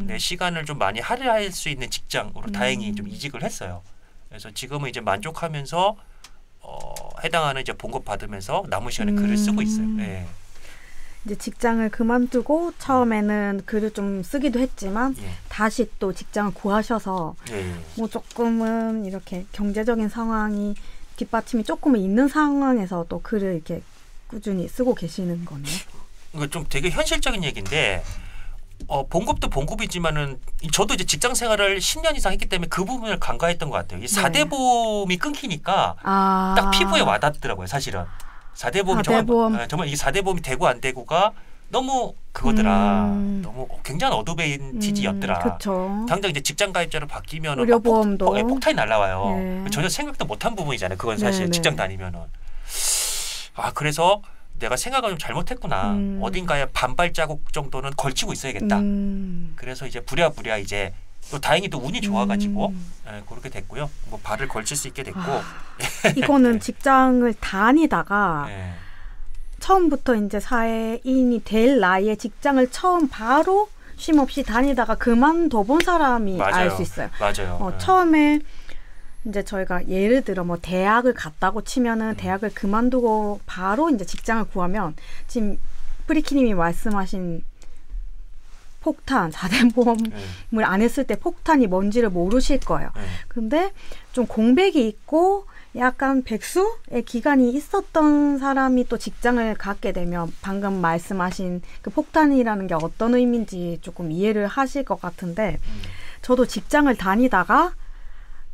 내 시간을 좀 많이 할애할 수 있는 직장으로 다행히 좀 이직을 했어요. 그래서 지금은 이제 만족하면서 해당하는 이제 봉급 받으면서 남은 시간에 글을 쓰고 있어요. 네. 이제 직장을 그만두고 처음에는 글을 좀 쓰기도 했지만 다시 또 직장을 구하셔서 뭐 조금은 이렇게 경제적인 상황이 뒷받침이 조금은 있는 상황에서 또 글을 이렇게 꾸준히 쓰고 계시는 거네요. 이거 좀 되게 현실적인 얘기인데 봉급도 봉급이지만은 저도 이제 직장 생활을 10년 이상 했기 때문에 그 부분을 간과했던 것 같아요. 이 4대 보험이 끊기니까 딱 피부에 와닿더라고요. 사실은 4대 보험이 정말 이 4대 보험이 되고 안 되고가 너무 그거더라. 너무 굉장한 어드밴티지였더라. 당장 이제 직장 가입자로 바뀌면 의료보험도 폭탄이 날라와요. 전혀 생각도 못한 부분이잖아요. 그건 사실 직장 다니면은. 그래서 내가 생각을 좀 잘못했구나. 어딘가에 반발 자국 정도는 걸치고 있어야겠다. 그래서 이제 부랴부랴 이제 또 다행히 또 운이 좋아가지고 그렇게 됐고요. 뭐 발을 걸칠 수 있게 됐고. 이거는 직장을 다니다가 처음부터 이제 사회인이 될 나이에 직장을 처음 바로 쉼 없이 다니다가 그만둬본 사람이 알 수 있어요. 맞아요. 처음에 이제 저희가 예를 들어 뭐 대학을 갔다고 치면은 대학을 그만두고 바로 이제 직장을 구하면 지금 프리키님이 말씀하신 폭탄, 4대 보험을 안 했을 때 폭탄이 뭔지를 모르실 거예요. 근데 좀 공백이 있고 약간 백수의 기간이 있었던 사람이 또 직장을 갖게 되면 방금 말씀하신 그 폭탄이라는 게 어떤 의미인지 조금 이해를 하실 것 같은데 저도 직장을 다니다가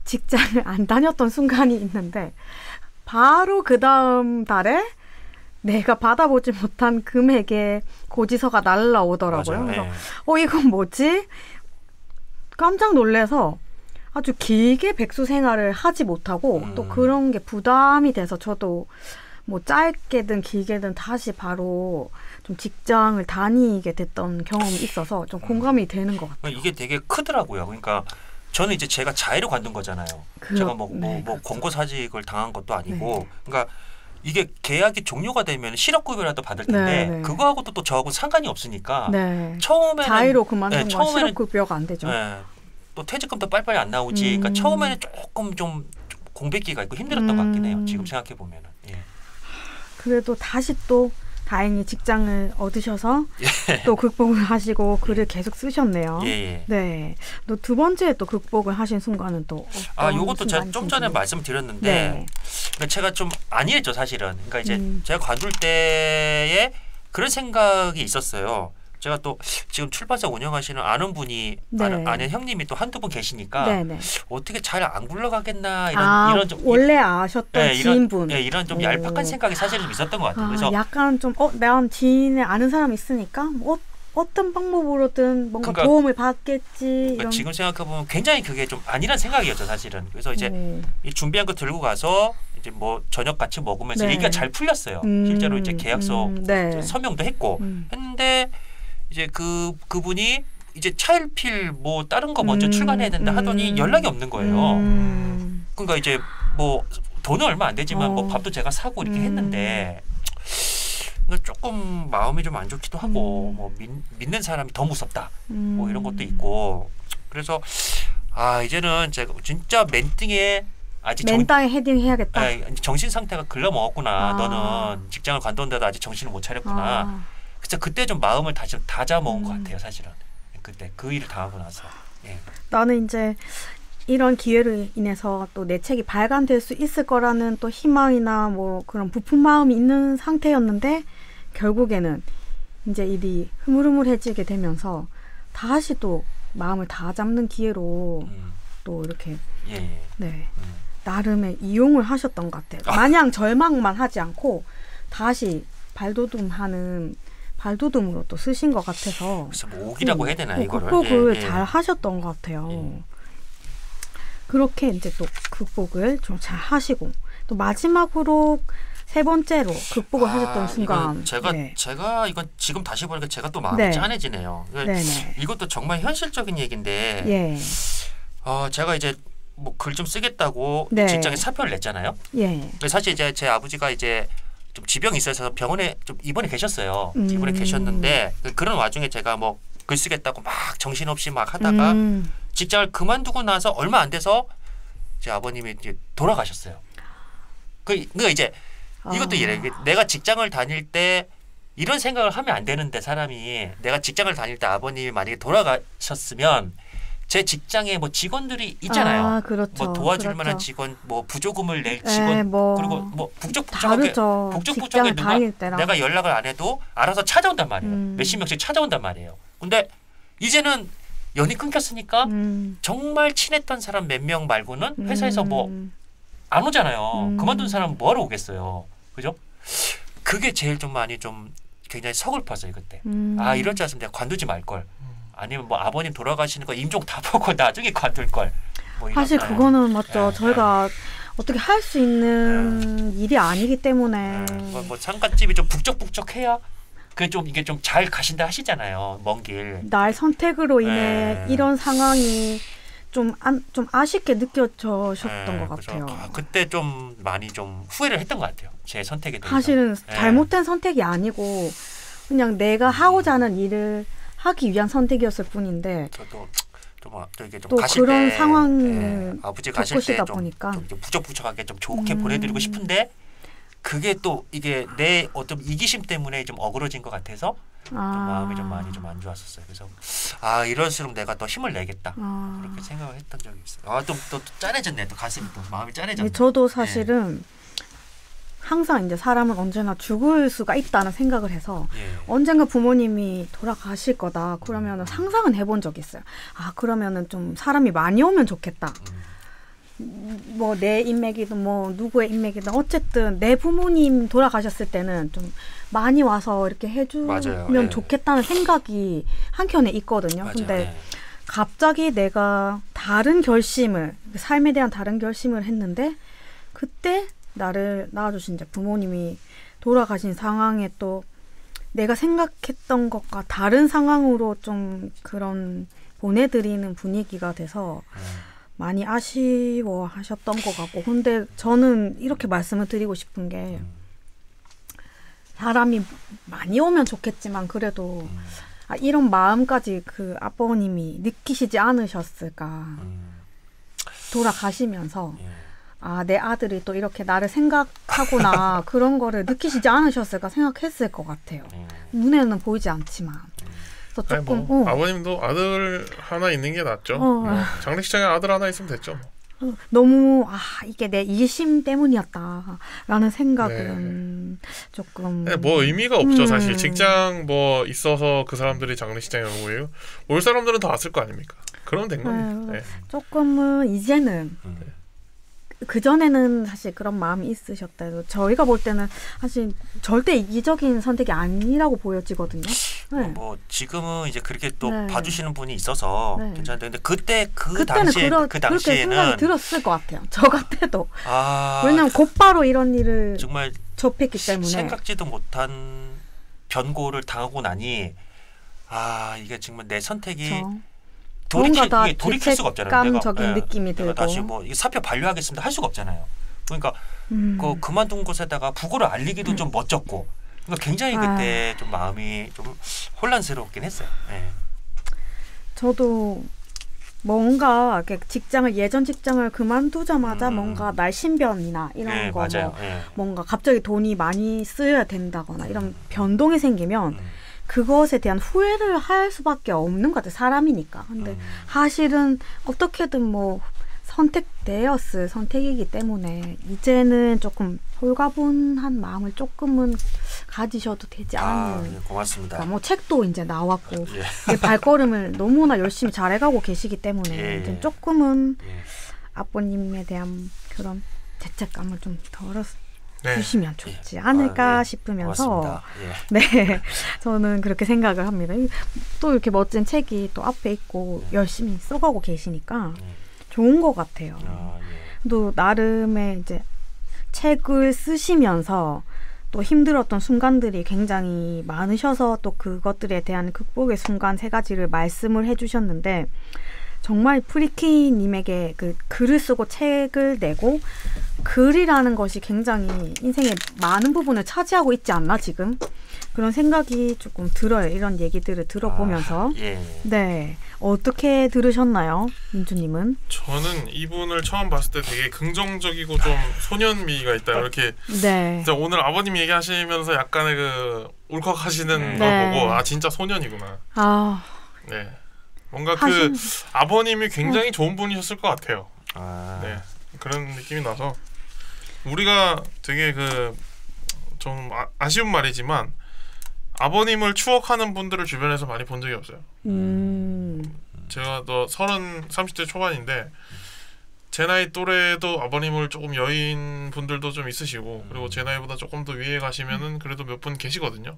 직장을 안 다녔던 순간이 있는데 바로 그 다음 달에 내가 받아보지 못한 금액의 고지서가 날라오더라고요. 그래서 이건 뭐지? 깜짝 놀라서 아주 길게 백수 생활을 하지 못하고 또 그런 게 부담이 돼서 저도 뭐 짧게든 길게든 다시 바로 좀 직장을 다니게 됐던 경험이 있어서 좀 공감이 되는 것 같아요. 이게 되게 크더라고요. 그러니까 저는 이제 제가 자의로 관둔 거잖아요. 제가 뭐 권고사직을 당한 것도 아니고 그러니까 이게 계약이 종료가 되면 실업급여라도 받을 텐데 그거하고도 또 저하고 상관이 없으니까 처음에는 자의로 그만둔 건 실업급여가 안 되죠. 또 퇴직금도 빨리빨리 안 나오지. 그러니까 처음에는 조금 좀 공백기가 있고 힘들었던 것 같긴 해요. 지금 생각해 보면은. 그래도 다시 또 다행히 직장을 얻으셔서 또 극복을 하시고 글을 계속 쓰셨네요. 네. 또 두 번째 또 극복을 하신 순간은 또 요것도 제가 좀 전에 말씀드렸는데 그러니까 제가 좀 아니랬죠 사실은. 그러니까 이제 제가 관둘 때에 그런 생각이 있었어요. 제가 또 지금 출판사 운영하시는 아는 분이 아는 형님이 또 한두 분 계시니까 어떻게 잘 안 굴러가겠나 이런 좀 원래 아셨던 지인분 이런 좀 얄팍한 생각이 사실은 좀 있었던 것 같아요. 그래서 약간 좀 난 지인의 아는 사람 있으니까 어떤 방법으로든 뭔가 도움을 받겠지. 그러니까 지금 생각해 보면 굉장히 그게 좀 아니란 생각이었죠 사실은. 그래서 이제 이 준비한 거 들고 가서 이제 뭐 저녁 같이 먹으면서 얘기가 잘 풀렸어요. 실제로 이제 계약서 서명도 했고 했는데. 이제 그분이 이제 차일필 뭐 다른 거 먼저 출간해야 된다 하더니 연락이 없는 거예요. 그러니까 이제 뭐 돈은 얼마 안 되지만 뭐 밥도 제가 사고 이렇게 했는데 조금 마음이 좀 안 좋기도 하고 뭐 믿는 사람이 더 무섭다 뭐 이런 것도 있고 그래서 이제는 제가 진짜 맨땅에 아직 맨땅에 헤딩 해야겠다. 정신 상태가 글러먹었구나. 너는 직장을 관뒀는데도 아직 정신을 못 차렸구나. 그래서 그때 좀 마음을 다시 다잡아 먹은 것 같아요, 사실은. 그때 그 일을 당하고 나서. 예. 나는 이제 이런 기회로 인해서 또 내 책이 발간될 수 있을 거라는 또 희망이나 뭐 그런 부푼 마음이 있는 상태였는데 결국에는 이제 일이 흐물흐물해지게 되면서 다시 또 마음을 다 잡는 기회로 또 이렇게 네 나름의 이용을 하셨던 것 같아요. 마냥 절망만 하지 않고 다시 발돋움으로 또 쓰신 것 같아서. 그래서 뭐 옥이라고 해야 되나 이거를. 극복을 잘 하셨던 것 같아요. 그렇게 이제 또 극복을 좀 잘 하시고 또 마지막으로 세 번째로 극복을 하셨던 순간. 제가 이건 지금 다시 보니까 제가 또 마음이 짠해지네요. 이것도 정말 현실적인 얘기인데. 제가 이제 뭐 글 좀 쓰겠다고 직장에 사표를 냈잖아요. 사실 이제 제 아버지가 이제 좀 지병이 있어서 병원에 좀 입원해 계셨어요. 입원해 계셨는데 그런 와중에 제가 뭐 글 쓰겠다고 막 정신없이 막 하다가 직장을 그만두고 나서 얼마 안 돼서 제 아버님이 이제 돌아가셨어요. 그러니까 이제 이것도 이래. 내가 직장을 다닐 때 이런 생각을 하면 안 되는데 사람이 내가 직장을 다닐 때 아버님이 만약에 돌아가셨으면 제 직장에 뭐 직원들이 있잖아요. 그렇죠. 뭐 도와줄 만한 직원, 뭐 부조금을 낼 직원, 그리고 뭐 북적북적하게 누가 내가 연락을 안 해도 알아서 찾아온단 말이에요. 몇십 명씩 찾아온단 말이에요. 근데 이제는 연이 끊겼으니까 정말 친했던 사람 몇 명 말고는 회사에서 뭐 안 오잖아요. 그만둔 사람은 뭐하러 오겠어요. 그죠? 그게 제일 좀 많이 좀 굉장히 서글펐어요. 그때. 이럴 줄 알았으면 내가 관두지 말걸. 아니면 뭐 아버님 돌아가시는 거 임종 다 보고 나중에 관둘걸. 뭐 사실 그거는 맞죠. 저희가 어떻게 할 수 있는 일이 아니기 때문에. 뭐 상갓집이 좀 북적북적해야 이게 좀 잘 가신다 하시잖아요. 먼 길. 나의 선택으로 인해 이런 상황이 좀 아쉽게 느껴졌던 것 같아요. 그때 좀 많이 좀 후회를 했던 것 같아요. 제 선택에 대해서. 사실은 잘못된 선택이 아니고 그냥 내가 하고자 하는 일을 하기 위한 선택이었을 뿐인데. 저도 이게 좀 또 가실 그런 때, 상황을 아버지 가실 때 좀 부적부적하게 좀 좋게 보내드리고 싶은데 그게 또 이게 내 어떤 이기심 때문에 좀 어그러진 것 같아서 좀 마음이 좀 많이 좀 안 좋았었어요. 그래서 이럴수록 내가 더 힘을 내겠다 그렇게 생각을 했던 적이 있어요. 또 짠해졌네. 또 가슴이 또 마음이 짠해졌네. 저도 사실은 항상 이제 사람은 언제나 죽을 수가 있다는 생각을 해서 언젠가 부모님이 돌아가실 거다. 그러면은 상상은 해본 적이 있어요. 그러면은 좀 사람이 많이 오면 좋겠다. 뭐 내 인맥이든 뭐 누구의 인맥이든 어쨌든 내 부모님 돌아가셨을 때는 좀 많이 와서 이렇게 해주면 좋겠다는 생각이 한켠에 있거든요. 근데 갑자기 내가 삶에 대한 다른 결심을 했는데 그때 나를 낳아주신 이제 부모님이 돌아가신 상황에 또 내가 생각했던 것과 다른 상황으로 좀 그런 보내드리는 분위기가 돼서 많이 아쉬워하셨던 것 같고. 근데 저는 이렇게 말씀을 드리고 싶은 게 사람이 많이 오면 좋겠지만 그래도 이런 마음까지 그 아버님이 느끼시지 않으셨을까. 돌아가시면서 내 아들이 또 이렇게 나를 생각하구나 그런 거를 느끼시지 않으셨을까 생각했을 것 같아요. 눈에는 보이지 않지만. 조금, 아버님도 아들 하나 있는 게 낫죠. 장례식장에 아들 하나 있으면 됐죠. 너무 이게 내 이심 때문이었다라는 생각은 조금. 뭐 의미가 없죠. 사실 직장 뭐 있어서 그 사람들이 장례식장에 오고 올 사람들은 다 왔을 거 아닙니까? 그러면 된 겁니다. 조금은 이제는. 그전에는 사실 그런 마음이 있으셨다 해도 저희가 볼 때는 사실 절대 이기적인 선택이 아니라고 보여지거든요. 뭐 지금은 이제 그렇게 또 봐주시는 분이 있어서 괜찮은데 근데 그때 그 당시에는 그렇게 생각이 들었을 것 같아요. 저 같아도. 왜냐면 곧바로 이런 일을 정말 접했기 때문에 생각지도 못한 변고를 당하고 나니 이게 정말 내 선택이 돌이킬 수가 없잖아요. 감적인 느낌이 들고 다시 뭐 사표 반려하겠습니다 할 수가 없잖아요. 그러니까 그 그만둔 곳에다가 부고를 알리기도 좀 멋졌고, 그러니까 굉장히 그때 좀 마음이 좀 혼란스럽긴 했어요. 저도 뭔가 예전 직장을 그만두자마자 뭔가 날신변이나 이런 거 뭔가 갑자기 돈이 많이 쓰여야 된다거나 이런 변동이 생기면 그것에 대한 후회를 할 수밖에 없는 것 같아요. 사람이니까. 근데 사실은 어떻게든 뭐 선택되었을 선택이기 때문에 이제는 조금 홀가분한 마음을 조금은 가지셔도 되지 않는. 예, 고맙습니다. 그러니까 뭐 책도 이제 나왔고 예. 발걸음을 너무나 열심히 잘해가고 계시기 때문에 예. 이제 조금은 아버님에 대한 그런 죄책감을 좀 덜어주시면 좋지 않을까 싶으면서 네, 저는 그렇게 생각을 합니다. 또 이렇게 멋진 책이 또 앞에 있고 열심히 써가고 계시니까 좋은 것 같아요. 또 나름의 이제 책을 쓰시면서 또 힘들었던 순간들이 굉장히 많으셔서 또 그것들에 대한 극복의 순간 3가지를 말씀을 해주셨는데 정말 프리키님에게 그 글을 쓰고 책을 내고 글이라는 것이 굉장히 인생의 많은 부분을 차지하고 있지 않나 지금? 그런 생각이 조금 들어요. 이런 얘기들을 들어보면서. 네. 어떻게 들으셨나요? 민주님은? 저는 이분을 처음 봤을 때 되게 긍정적이고 좀 소년미가 있다. 이렇게 진짜 오늘 아버님 얘기하시면서 약간의 그 울컥하시는 걸 보고 진짜 소년이구나. 네. 뭔가 그 아버님이 굉장히 좋은 분이셨을 것 같아요. 네. 그런 느낌이 나서 우리가 되게 그 좀 아쉬운 말이지만 아버님을 추억하는 분들을 주변에서 많이 본 적이 없어요. 제가 또 30대 초반인데 제 나이 또래도 아버님을 조금 여인 분들도 좀 있으시고 그리고 제 나이보다 조금 더 위에 가시면은 그래도 몇 분 계시거든요.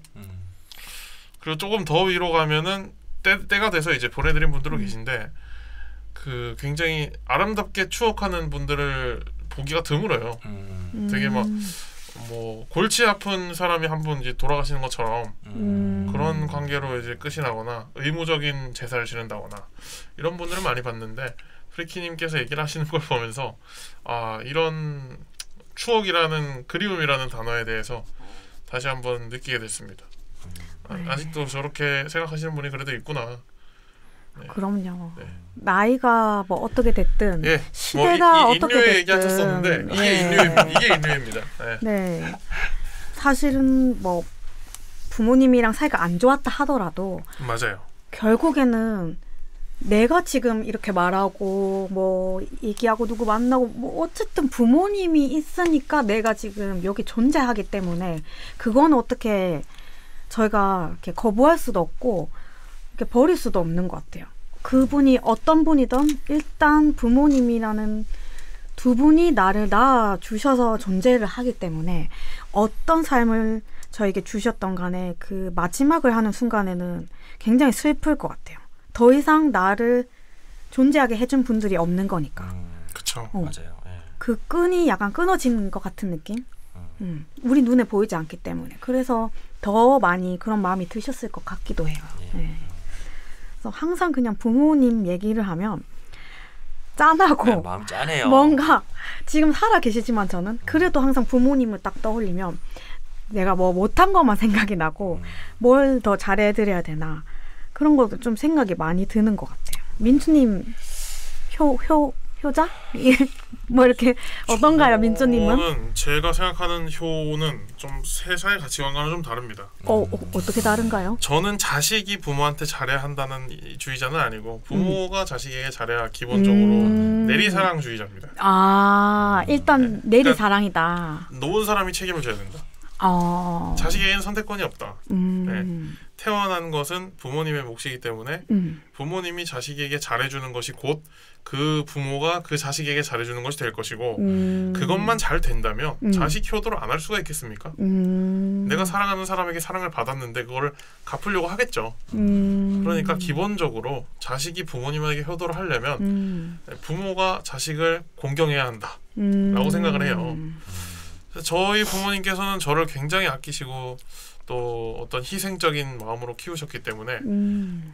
그리고 조금 더 위로 가면은 때가 돼서 이제 보내드린 분들도 계신데 그 굉장히 아름답게 추억하는 분들을 보기가 드물어요. 되게 막 뭐 골치 아픈 사람이 한 분 이제 돌아가시는 것처럼 그런 관계로 이제 끝이 나거나 의무적인 제사를 지낸다거나 이런 분들은 많이 봤는데 프리키님께서 얘기를 하시는 걸 보면서 이런 추억이라는 그리움이라는 단어에 대해서 다시 한번 느끼게 됐습니다. 아직도 저렇게 생각하시는 분이 그래도 있구나. 네. 그럼요. 네. 나이가 뭐 어떻게 됐든 시대가 뭐 어떻게 됐든 얘기하셨었는데 이게 인류입니다. 네. 사실은 뭐 부모님이랑 사이가 안 좋았다 하더라도 맞아요. 결국에는 내가 지금 이렇게 말하고 뭐 얘기하고 누구 만나고 뭐 어쨌든 부모님이 있으니까 내가 지금 여기 존재하기 때문에 그건 어떻게 저희가 이렇게 거부할 수도 없고 이렇게 버릴 수도 없는 것 같아요. 그분이 어떤 분이든 일단 부모님이라는 두 분이 나를 낳아주셔서 존재를 하기 때문에 어떤 삶을 저에게 주셨던 간에 그 마지막을 하는 순간에는 굉장히 슬플 것 같아요. 더 이상 나를 존재하게 해준 분들이 없는 거니까. 그렇죠. 맞아요. 그 끈이 약간 끊어지는 것 같은 느낌? 우리 눈에 보이지 않기 때문에. 그래서 더 많이 그런 마음이 드셨을 것 같기도 해요. 네. 그래서 항상 그냥 부모님 얘기를 하면 짠하고 마음 짠해요. 뭔가 지금 살아 계시지만 저는 그래도 항상 부모님을 딱 떠올리면 내가 뭐 못한 것만 생각이 나고 뭘 더 잘해드려야 되나 그런 것도 좀 생각이 많이 드는 것 같아요. 민주님 효자? 뭐 이렇게 어떤가요, 민주님은? 저는 제가 생각하는 효는 좀 세상의 가치관과는 좀 다릅니다. 어떻게 다른가요? 저는 자식이 부모한테 잘해야 한다는 주의자는 아니고 부모가 자식에게 잘해야 기본적으로 내리사랑주의자입니다. 일단 내리사랑이다. 놓은 사람이 책임을 져야 된다. 자식에게는 선택권이 없다. 네. 태어난 것은 부모님의 몫이기 때문에 부모님이 자식에게 잘해주는 것이 곧 그 부모가 그 자식에게 잘해주는 것이 될 것이고 그것만 잘 된다면 자식 효도를 안 할 수가 있겠습니까? 내가 사랑하는 사람에게 사랑을 받았는데 그거를 갚으려고 하겠죠. 그러니까 기본적으로 자식이 부모님에게 효도를 하려면 부모가 자식을 공경해야 한다라고 생각을 해요. 저희 부모님께서는 저를 굉장히 아끼시고 또 어떤 희생적인 마음으로 키우셨기 때문에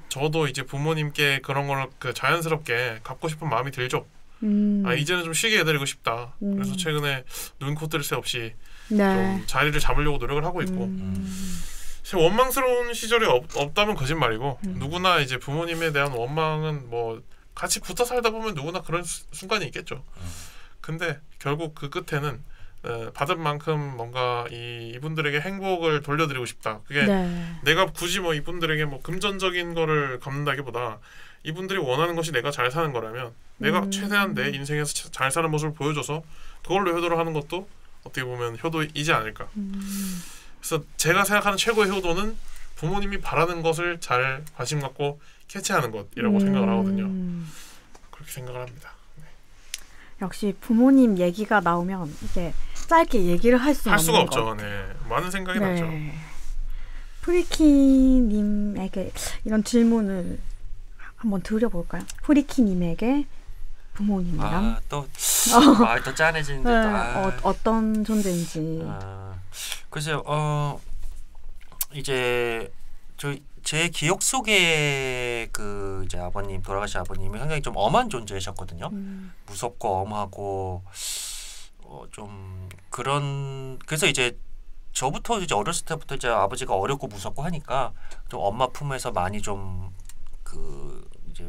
저도 이제 부모님께 그런 걸 그 자연스럽게 갚고 싶은 마음이 들죠. 이제는 좀 쉬게 해드리고 싶다. 그래서 최근에 눈코뜰 새 없이 좀 자리를 잡으려고 노력을 하고 있고 원망스러운 시절이 없다면 거짓말이고 누구나 이제 부모님에 대한 원망은 뭐 같이 붙어 살다 보면 누구나 그런 순간이 있겠죠. 근데 결국 그 끝에는 받은 만큼 뭔가 이분들에게 행복을 돌려드리고 싶다. 그게 내가 굳이 뭐 이분들에게 뭐 금전적인 거를 갚는다기보다 이분들이 원하는 것이 내가 잘 사는 거라면 내가 최대한 내 인생에서 잘 사는 모습을 보여줘서 그걸로 효도를 하는 것도 어떻게 보면 효도이지 않을까. 그래서 제가 생각하는 최고의 효도는 부모님이 바라는 것을 잘 관심 갖고 캐치하는 것이라고 생각을 하거든요. 그렇게 생각을 합니다. 네. 역시 부모님 얘기가 나오면 이게 짧게 얘기를 할 수가 없죠. 네. 많은 생각이 나죠. 프리키님에게 이런 질문을 한번 드려볼까요? 프리키님에게 부모님이랑 또 말 더 짠해지는데 어떤 존재인지. 글쎄요. 이제 제 기억 속에 그 이제 아버님 돌아가신 아버님이 굉장히 좀 엄한 존재이셨거든요. 무섭고 엄하고 좀 그런 그래서 이제 저부터 이제 어렸을 때부터 이제 아버지가 어렵고 무섭고 하니까 좀 엄마 품에서 많이 좀 그 이제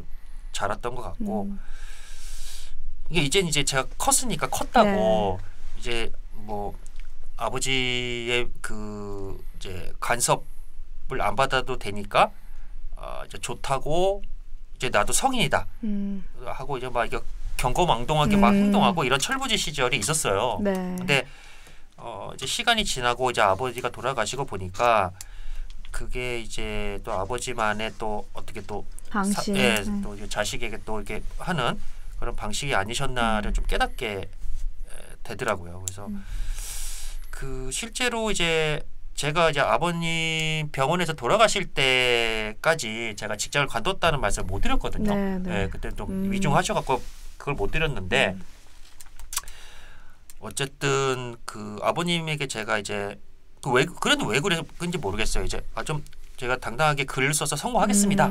자랐던 것 같고 이게 이제 제가 컸으니까 컸다고 이제 뭐 아버지의 그 이제 간섭을 안 받아도 되니까 이제 좋다고 이제 나도 성인이다 하고 이제 막 이게 경거망동하게 막 행동하고 이런 철부지 시절이 있었어요. 근데 이제 시간이 지나고 이제 아버지가 돌아가시고 보니까 그게 이제 또 아버지만의 또 어떻게 또 방식, 또 자식에게 또 이렇게 하는 그런 방식이 아니셨나를 좀 깨닫게 되더라고요. 그래서 그 실제로 이제 제가 이제 아버님 병원에서 돌아가실 때까지 제가 직장을 관뒀다는 말씀을 못 드렸거든요. 그때 좀 위중하셔갖고 그걸 못 드렸는데 어쨌든 그 아버님에게 제가 이제 그래도 왜 그런지 모르겠어요. 이제 좀 제가 당당하게 글을 써서 성공하겠습니다.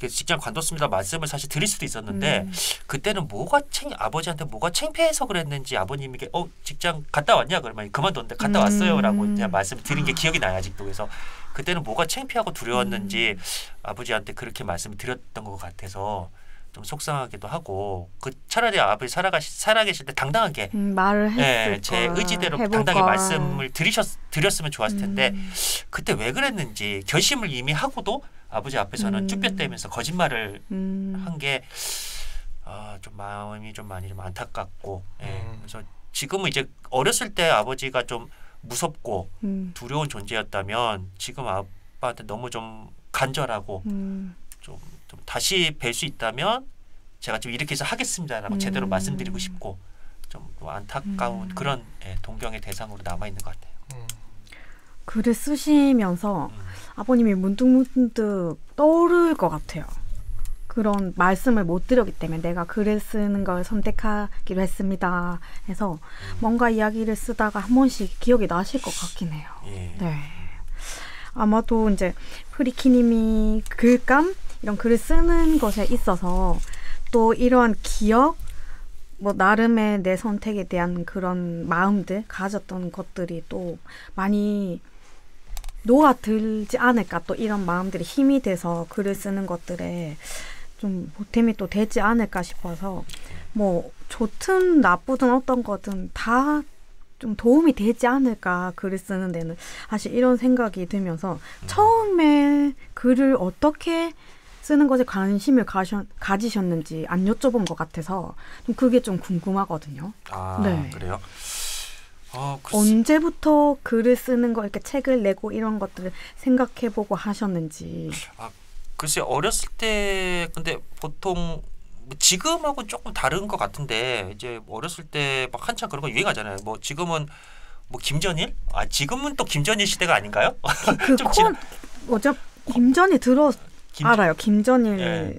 직장 관뒀습니다. 말씀을 사실 드릴 수도 있었는데 그때는 아버지한테 뭐가 창피해서 그랬는지 아버님에게 직장 갔다 왔냐 그러면 그만뒀는데 갔다 왔어요라고 제가 말씀을 드린 게 기억이 나요 아직도. 그래서 그때는 뭐가 창피하고 두려웠는지 아버지한테 그렇게 말씀을 드렸던 것 같아서 좀 속상하기도 하고 차라리 아버지 살아계실 때 당당하게 말을 했을 제 의지대로 당당하게 말씀을 드렸으면 좋았을 텐데 그때 왜 그랬는지 결심을 이미 하고도 아버지 앞에서는 쭈뼛대면서 거짓말을 한 게 좀 마음이 좀 많이 좀 안타깝고 그래서 지금은 이제 어렸을 때 아버지가 좀 무섭고 두려운 존재였다면 지금 아빠한테 너무 좀 간절하고 좀 다시 뵐 수 있다면 제가 좀 이렇게 해서 하겠습니다라고 제대로 말씀드리고 싶고 좀 안타까운 그런 동경의 대상으로 남아 있는 것 같아요. 글을 쓰시면서 아버님이 문득문득 떠오를 것 같아요. 그런 말씀을 못 드렸기 때문에 내가 글을 쓰는 걸 선택하기로 했습니다. 해서 뭔가 이야기를 쓰다가 한 번씩 기억이 나실 것 같긴 해요. 네. 아마도 이제 프리키님이 글감 이런 글을 쓰는 것에 있어서 또 이러한 기억, 뭐 나름의 내 선택에 대한 그런 마음들 가졌던 것들이 또 많이 녹아들지 않을까. 또 이런 마음들이 힘이 돼서 글을 쓰는 것들에 좀 보탬이 또 되지 않을까 싶어서 뭐 좋든 나쁘든 어떤 거든 다 좀 도움이 되지 않을까 글을 쓰는 데는 사실 이런 생각이 들면서 처음에 글을 어떻게 쓰는 것에 관심을 가지셨는지 안 여쭤본 것 같아서 좀 그게 좀 궁금하거든요. 네. 그래요? 언제부터 글을 쓰는 거 이렇게 책을 내고 이런 것들을 생각해보고 하셨는지. 글쎄 어렸을 때 근데 보통 지금하고 조금 다른 것 같은데 이제 어렸을 때 막 한참 그런 거 유행하잖아요. 뭐 지금은 뭐 김전일? 지금은 또 김전일 시대가 아닌가요? 김전일 알아요. 김전일.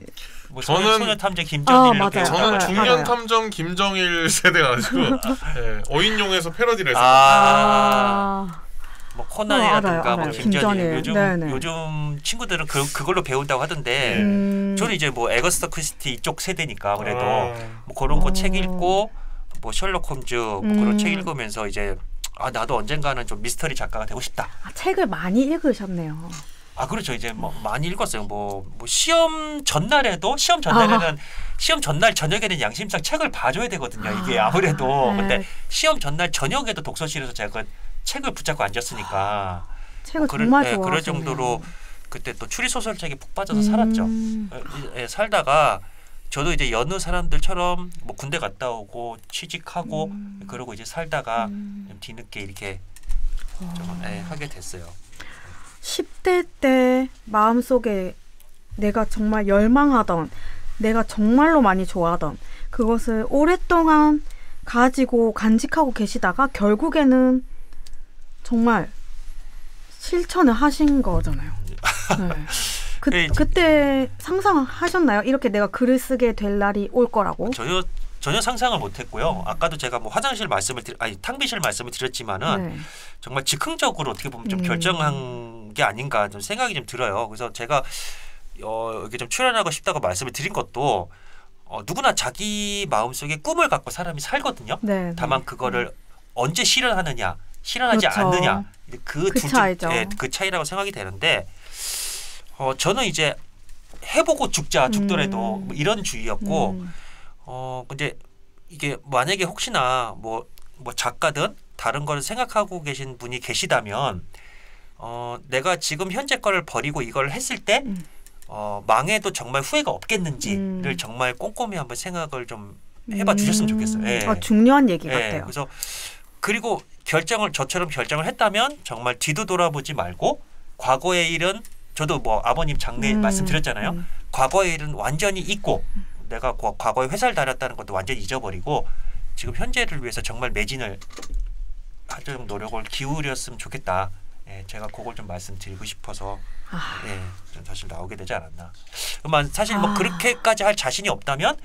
뭐 저는 소녀탐정 김정일 맞아요. 저는 중년탐정 김정일 세대가지고 어인용에서 패러디를 했어요. 뭐 코난이라든가 뭐 김전일 요즘 요즘 친구들은 그걸로 배운다고 하던데 저는 이제 뭐 에거스터 크리스티 이쪽 세대니까 그래도 뭐 그런 거 책 읽고 뭐 셜록 홈즈 뭐 그런 책 읽으면서 이제 나도 언젠가는 좀 미스터리 작가가 되고 싶다. 책을 많이 읽으셨네요. 그렇죠. 이제 뭐 많이 읽었어요. 뭐 시험 전날에는 시험 전날 저녁에는 양심상 책을 봐줘야 되거든요. 이게 아무래도 근데 시험 전날 저녁에도 독서실에서 제가 그 책을 붙잡고 앉았으니까 책을 정말 좋아하시네요. 그럴 정도로 그때 또 추리 소설책에 푹 빠져서 살았죠. 살다가 저도 이제 여느 사람들처럼 뭐 군대 갔다 오고 취직하고 그러고 이제 살다가 뒤늦게 이렇게 좀 하게 됐어요. 10대 때 마음속에 내가 정말 열망하던, 내가 정말로 많이 좋아하던 그것을 오랫동안 가지고 간직하고 계시다가 결국에는 정말 실천을 하신 거잖아요. 네. 그때 상상하셨나요? 이렇게 내가 글을 쓰게 될 날이 올 거라고? 전혀 상상을 못했고요. 아까도 제가 뭐 탕비실 말씀을 드렸지만은 정말 즉흥적으로 어떻게 보면 좀 결정한 게 아닌가 좀 생각이 좀 들어요. 그래서 제가 이렇게 좀 출연하고 싶다고 말씀을 드린 것도 누구나 자기 마음속에 꿈을 갖고 사람이 살거든요. 다만 그거를 언제 실현하느냐, 실현하지 그렇죠. 않느냐 그 차이죠. 그 차이라고 생각이 되는데 저는 이제 해보고 죽더라도 뭐 이런 주의였고 근데 이게 만약에 혹시나 뭐 작가든 다른 걸 생각하고 계신 분이 계시다면 내가 지금 현재 거를 버리고 이걸 했을 때 망해도 정말 후회가 없겠는지를 정말 꼼꼼히 한번 생각을 좀 해봐 주셨으면 좋겠어요. 중요한 얘기 같아요. 그래서 그리고 저처럼 결정을 했다면 정말 뒤도 돌아보지 말고 과거의 일은 저도 뭐 아버님 장례 말씀드렸잖아요. 과거의 일은 완전히 잊고 내가 과거에 회사를 다녔다는 것도 완전히 잊어버리고 지금 현재를 위해서 정말 매진을 하려는 노력을 기울였으면 좋겠다. 제가 그걸 좀 말씀드리고 싶어서 좀 사실 나오게 되지 않았나. 사실 뭐 그렇게까지 할 자신이 없다면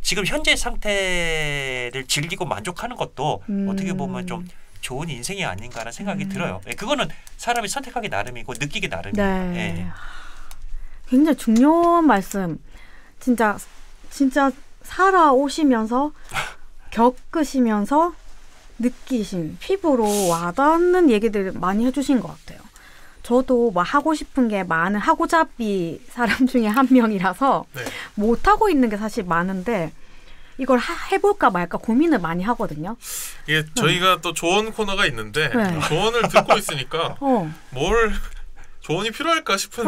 지금 현재 상태를 즐기고 만족하는 것도 어떻게 보면 좀 좋은 인생이 아닌가라는 생각이 들어요. 그거는 사람이 선택하기 나름이고 느끼기 나름이에요. 굉장히 중요한 말씀. 진짜 살아오시면서 겪으시면서 느끼신 피부로 와닿는 얘기들 많이 해주신 것 같아요. 저도 뭐 하고 싶은 게 많은 하고잡이 사람 중에 한 명이라서 못하고 있는 게 사실 많은데 이걸 해볼까 말까 고민을 많이 하거든요. 이게 저희가 또 조언 코너가 있는데 조언을 듣고 있으니까 뭘 조언이 필요할까 싶은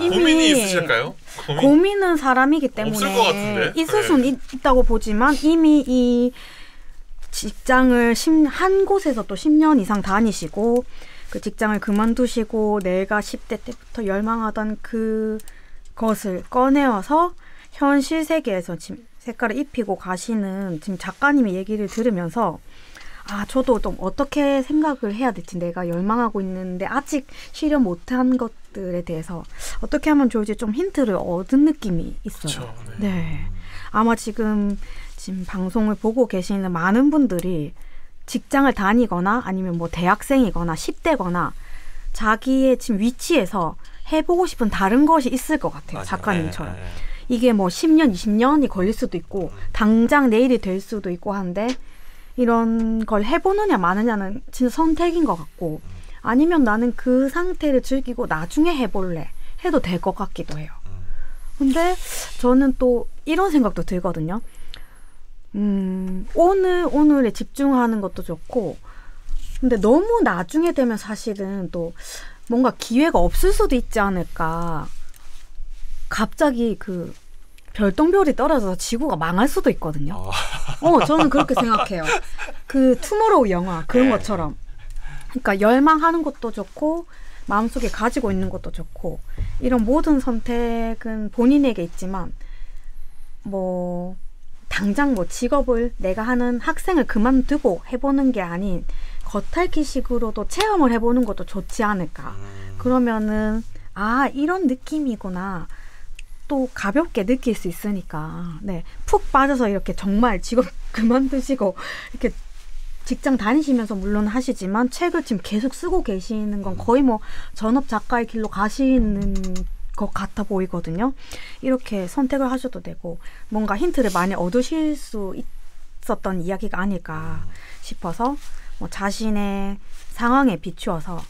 고민이 있으실까요? 고민은 사람이기 때문에 없을 것 같은데? 있을 수는 있다고 보지만 이미 이 직장을 한 곳에서 또 10년 이상 다니시고 그 직장을 그만두시고 내가 10대 때부터 열망하던 그것을 꺼내어서 현실 세계에서 지금 색깔을 입히고 가시는 지금 작가님의 얘기를 들으면서 저도 좀 어떻게 생각을 해야 될지, 내가 열망하고 있는데 아직 실현 못한 것들에 대해서 어떻게 하면 좋을지 좀 힌트를 얻은 느낌이 있어요. 그렇죠. 아마 지금 방송을 보고 계시는 많은 분들이 직장을 다니거나 아니면 뭐 대학생이거나 10대거나 자기의 지금 위치에서 해보고 싶은 다른 것이 있을 것 같아요. 작가님처럼. 이게 뭐 10년, 20년이 걸릴 수도 있고 당장 내일이 될 수도 있고 한데 이런 걸 해보느냐 마느냐는 진짜 선택인 것 같고 아니면 나는 그 상태를 즐기고 나중에 해볼래 해도 될 것 같기도 해요. 근데 저는 또 이런 생각도 들거든요. 오늘에 집중하는 것도 좋고 근데 너무 나중에 되면 사실은 또 뭔가 기회가 없을 수도 있지 않을까. 갑자기 그 별똥별이 떨어져서 지구가 망할 수도 있거든요. 저는 그렇게 생각해요. 그 투모로우 영화 그런 것처럼. 그러니까 열망하는 것도 좋고 마음속에 가지고 있는 것도 좋고 이런 모든 선택은 본인에게 있지만 뭐 당장 뭐 직업을 내가 하는 학생을 그만두고 해보는 게 아닌 겉핥기식으로도 체험을 해보는 것도 좋지 않을까. 그러면은 이런 느낌이구나. 또 가볍게 느낄 수 있으니까 푹 빠져서 이렇게 정말 직업 그만두시고 이렇게 직장 다니시면서 물론 하시지만 책을 지금 계속 쓰고 계시는 건 거의 뭐 전업 작가의 길로 가시는 것 같아 보이거든요. 이렇게 선택을 하셔도 되고 뭔가 힌트를 많이 얻으실 수 있었던 이야기가 아닐까 싶어서 뭐 자신의 상황에 비추어서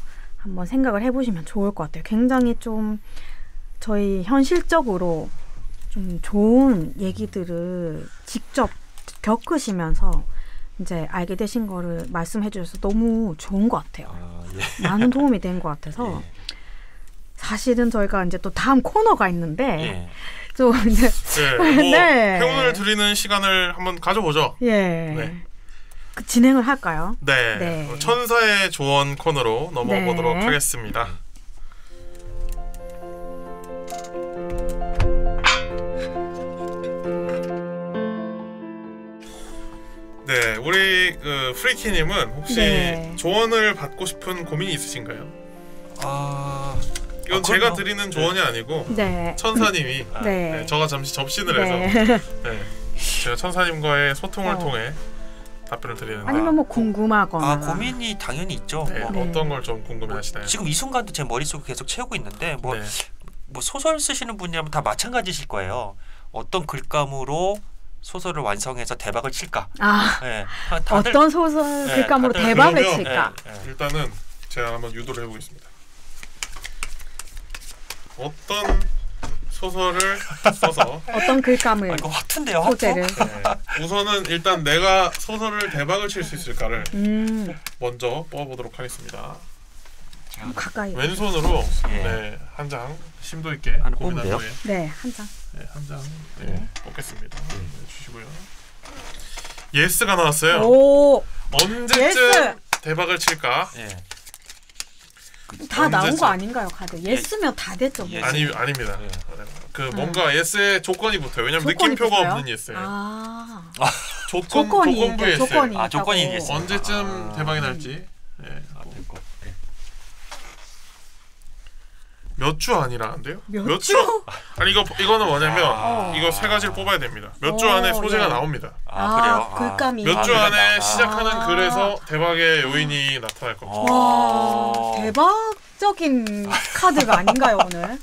한번 생각을 해보시면 좋을 것 같아요. 굉장히 좀 저희 현실적으로 좀 좋은 얘기들을 직접 겪으시면서 이제 알게 되신 거를 말씀해 주셔서 너무 좋은 것 같아요. 많은 도움이 된 것 같아서 사실은 저희가 이제 또 다음 코너가 있는데 좀 이제 행운을 드리는 시간을 한번 가져보죠. 그 진행을 할까요? 네. 천사의 조언 코너로 넘어보도록 하겠습니다. 네, 우리 프리키님은 혹시 조언을 받고 싶은 고민이 있으신가요? 이건 제가 드리는 조언이 아니고 천사님이 저가 잠시 접신을 해서 제가 천사님과의 소통을 통해 답변을 드리는데 아니면 뭐 궁금하거나 고민이 당연히 있죠. 어떤 걸 좀 궁금해하시나요? 지금 이 순간도 제 머릿속에 계속 채우고 있는데 뭐 소설 쓰시는 분이라면 다 마찬가지실 거예요. 어떤 글감으로 소설을 완성해서 대박을 칠까? 어떤 소설 글감으로 대박을 칠까? 일단은 제가 한번 유도를 해보겠습니다. 어떤 소설을 써서 어떤 글감을 이거 화투인데요, 소재를 우선은 일단 내가 소설을 대박을 칠 수 있을까를 먼저 뽑아보도록 하겠습니다. 가까이 왼손으로 한 장 심도 있게 고민한 후에 한 장. 한 장 뽑겠습니다. 주시고요. 예스가 나왔어요. 언제쯤 대박을 칠까? 다 나온 거 아닌가요, 카드? 예스면 다 됐죠. 아닙니다. 뭔가 예스의 조건이 붙어요. 왜냐면 느낌표가 없는 예스예요. 조건부 예스. 조건이 예스. 언제쯤 대박이 날지. 몇 주 아니라는데요? 몇 주? 아니 이거는 뭐냐면 이거 세 가지를 뽑아야 됩니다. 몇 주 안에 소재가 나옵니다. 그래요? 글감이 몇 주 안에 시작하는 글에서 대박의 요인이 나타날 겁니다. 와, 대박적인 카드가 아닌가요 오늘?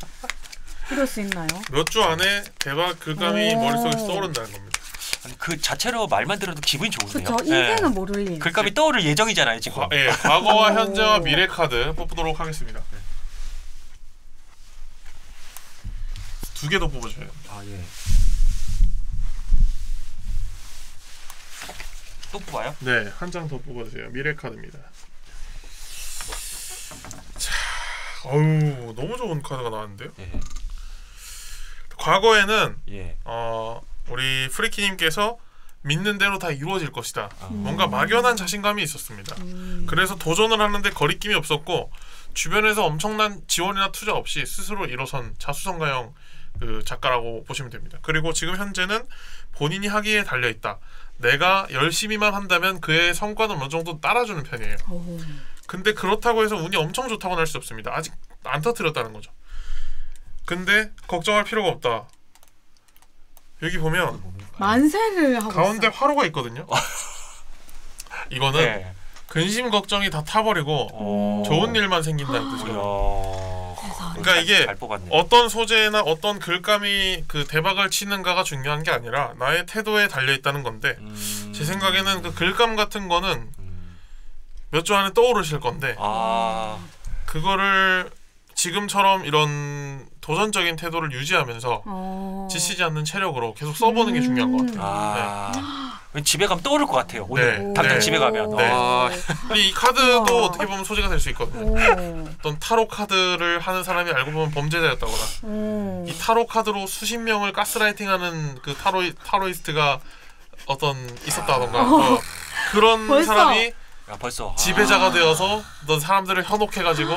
이럴 수 있나요? 몇 주 안에 대박 글감이 머릿속에서 떠오른다는 겁니다. 아니, 그 자체로 말만 들어도 기분이 좋으네요. 그렇죠. 인생은 모를 일. 글감이 떠오를 예정이잖아요 지금. 과거와 현재와 미래 카드 뽑도록 하겠습니다. 두 개 더 뽑아주세요. 또 뽑아요? 네, 한 장 더 뽑아주세요. 미래 카드입니다. 자, 너무 좋은 카드가 나왔는데요. 과거에는 우리 프리키님께서 믿는 대로 다 이루어질 것이다. 뭔가 막연한 자신감이 있었습니다. 그래서 도전을 하는데 거리낌이 없었고 주변에서 엄청난 지원이나 투자 없이 스스로 일어선 자수성가형 작가라고 보시면 됩니다. 그리고 지금 현재는 본인이 하기에 달려있다. 내가 열심히만 한다면 그의 성과는 어느 정도 따라주는 편이에요. 근데 그렇다고 해서 운이 엄청 좋다고는 할 수 없습니다. 아직 안 터뜨렸다는 거죠. 근데 걱정할 필요가 없다. 여기 보면 만세를 하고 가운데 화로가 있거든요. 이거는 근심 걱정이 다 타버리고 좋은 일만 생긴다는 뜻이에요. 그러니까 이게 어떤 소재나 어떤 글감이 그 대박을 치는가가 중요한 게 아니라 나의 태도에 달려 있다는 건데 제 생각에는 그 글감 같은 거는 몇 주 안에 떠오르실 건데 그거를 지금처럼 이런 도전적인 태도를 유지하면서 지치지 않는 체력으로 계속 써보는 게 중요한 것 같아요. 집에 가면 떠오를 것 같아요. 오늘 당장 집에 가면. 이 카드도 어떻게 보면 소재가 될 수 있거든요. 어떤 타로 카드를 하는 사람이 알고 보면 범죄자였다거나 이 타로 카드로 수십 명을 가스라이팅하는 그 타로이스트가 있었다던가 그런 사람이 벌써 지배자가 되어서 어떤 사람들을 현혹해가지고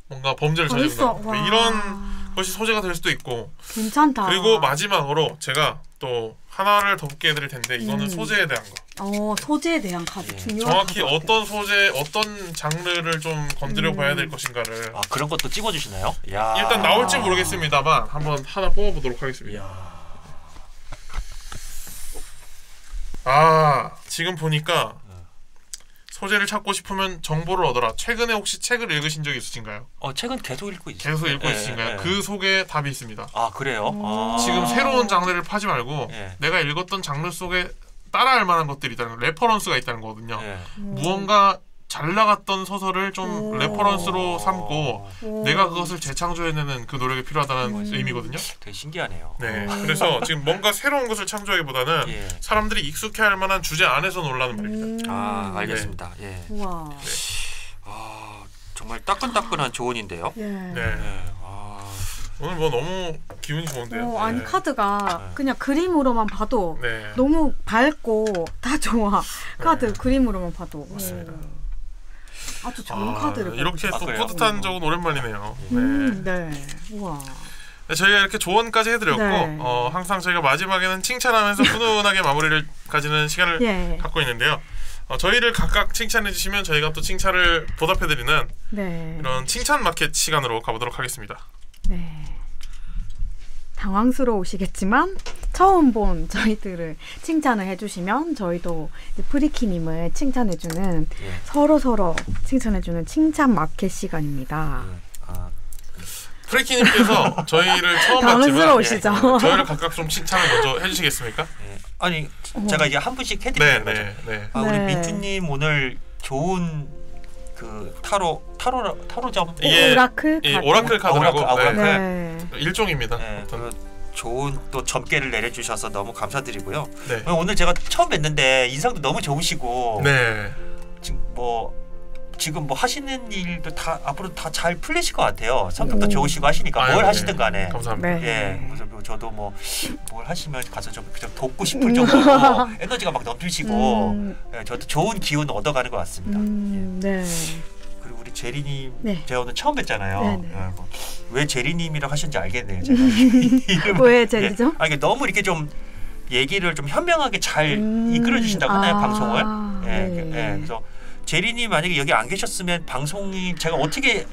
뭔가 범죄를 저지른다. 이런 것이 소재가 될 수도 있고. 괜찮다. 그리고 마지막으로 제가 또 하나를 더 붙게 해드릴 텐데 이거는 소재에 대한 거. 소재에 대한 카드 중요한 정확히 카드 어떤 소재, 어떤 장르를 좀 건드려 봐야 될 것인가를. 그런 것도 찍어주시나요? 일단 나올지 모르겠습니다만 한번 하나 뽑아보도록 하겠습니다. 지금 보니까 소재를 찾고 싶으면 정보를 얻어라. 최근에 혹시 책을 읽으신 적 있으신가요? 책은 계속 읽고 있어요. 계속 읽고 있으신가요? 그 속에 답이 있습니다. 그래요? 지금 새로운 장르를 파지 말고 내가 읽었던 장르 속에 따라할 만한 것들이 있다는 거, 레퍼런스가 있다는 거거든요. 무언가 잘 나갔던 소설을 좀 레퍼런스로 삼고 내가 그것을 재창조해내는 그 노력이 필요하다는 의미거든요. 되게 신기하네요. 네, 그래서 지금 뭔가 새로운 것을 창조하기보다는 예. 사람들이 익숙해할 만한 주제 안에서 놀라는 말입니다. 아, 알겠습니다. 예. 우와. 네. 아, 정말 따끈따끈한 조언인데요. 예. 네. 오늘 뭐 너무 기분이 좋은데요. 아니 네. 카드가 그냥 그림으로만 봐도 네. 너무 밝고 다 좋아. 카드 그림으로만 봐도. 맞습니다. 아주 좋은 카드를 이렇게 또 뿌듯한 적은 오랜만이네요. 네. 우와. 네, 저희가 이렇게 조언까지 해드렸고 네. 항상 저희가 마지막에는 칭찬하면서 훈훈하게 마무리를 가지는 시간을 예. 갖고 있는데요. 저희를 각각 칭찬해 주시면 저희가 또 칭찬을 보답해드리는 네. 이런 칭찬 마켓 시간으로 가보도록 하겠습니다. 네. 당황스러우시겠지만 처음 본 저희들을 칭찬을 해주시면 저희도 프리키님을 칭찬해주는 서로 칭찬해주는 칭찬 마켓 시간입니다. 프리키님께서 저희를 처음 봤지만 당황스러우시죠? 저희를 각각 좀 칭찬을 먼저 해주시겠습니까? 아니 제가 이제 한 분씩 해드리는 거죠. 네. 우리 민주님 오늘 좋은 그 타로점 오라클 카드. 오라클 카드라고 오라클. 네. 일종입니다. 네, 좋은 또 점괘를 내려주셔서 너무 감사드리고요. 네. 오늘 제가 처음 뵀는데 인상도 너무 좋으시고 네. 지금 뭐 하시는 일도 다 앞으로 다 잘 풀리실 것 같아요. 성격도 좋으시고 하시니까 아유, 뭘 네. 하시든 간에. 감사합니다. 네. 예, 그래서 저도 뭘 하시면 가서 좀 돕고 싶을 정도로 에너지가 막 넘치시고 저도 좋은 기운 얻어가는 것 같습니다. 네. 그리고 우리 제리님 네. 제가 오늘 처음 뵀잖아요. 네. 왜 제리님이라고 하셨는지 알겠네요. 제가. 왜 제리죠? 이게 너무 이렇게 좀 얘기를 좀 현명하게 잘 이끌어 주신다고 하나요, 방송을? 네. 그래서 제리님 만약에 여기 안 계셨으면 방송이 제가 어떻게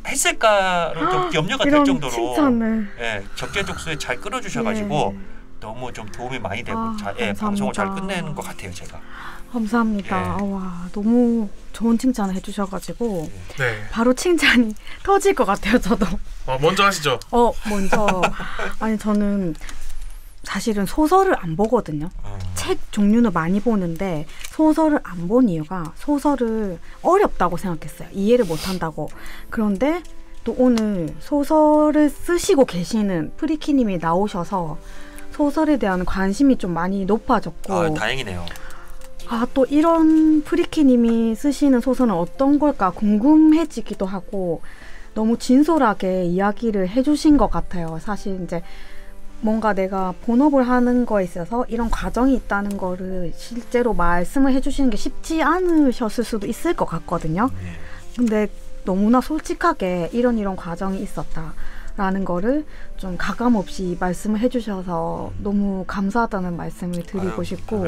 했을까를 좀 염려가 될 정도로 칭찬을. 적재적소에 잘 끌어주셔가지고 너무 좀 도움이 많이 되고 방송을 잘 끝내는 것 같아요, 제가. 감사합니다. 와, 너무 좋은 칭찬을 해주셔가지고 네. 바로 칭찬이 터질 것 같아요, 저도. 먼저 하시죠. 먼저 아니 저는 사실은 소설을 안 보거든요. 책 종류는 많이 보는데 소설을 안 본 이유가 소설을 어렵다고 생각했어요. 이해를 못한다고. 그런데 또 오늘 소설을 쓰시고 계시는 프리키님이 나오셔서 소설에 대한 관심이 좀 많이 높아졌고 다행이네요. 또 이런 프리키님이 쓰시는 소설은 어떤 걸까 궁금해지기도 하고 너무 진솔하게 이야기를 해주신 것 같아요. 사실 이제 뭔가 내가 본업을 하는 거에 있어서 이런 과정이 있다는 거를 실제로 말씀을 해주시는 게 쉽지 않으셨을 수도 있을 것 같거든요. 근데 너무나 솔직하게 이런 과정이 있었다라는 거를 좀 가감없이 말씀을 해주셔서 너무 감사하다는 말씀을 드리고 싶고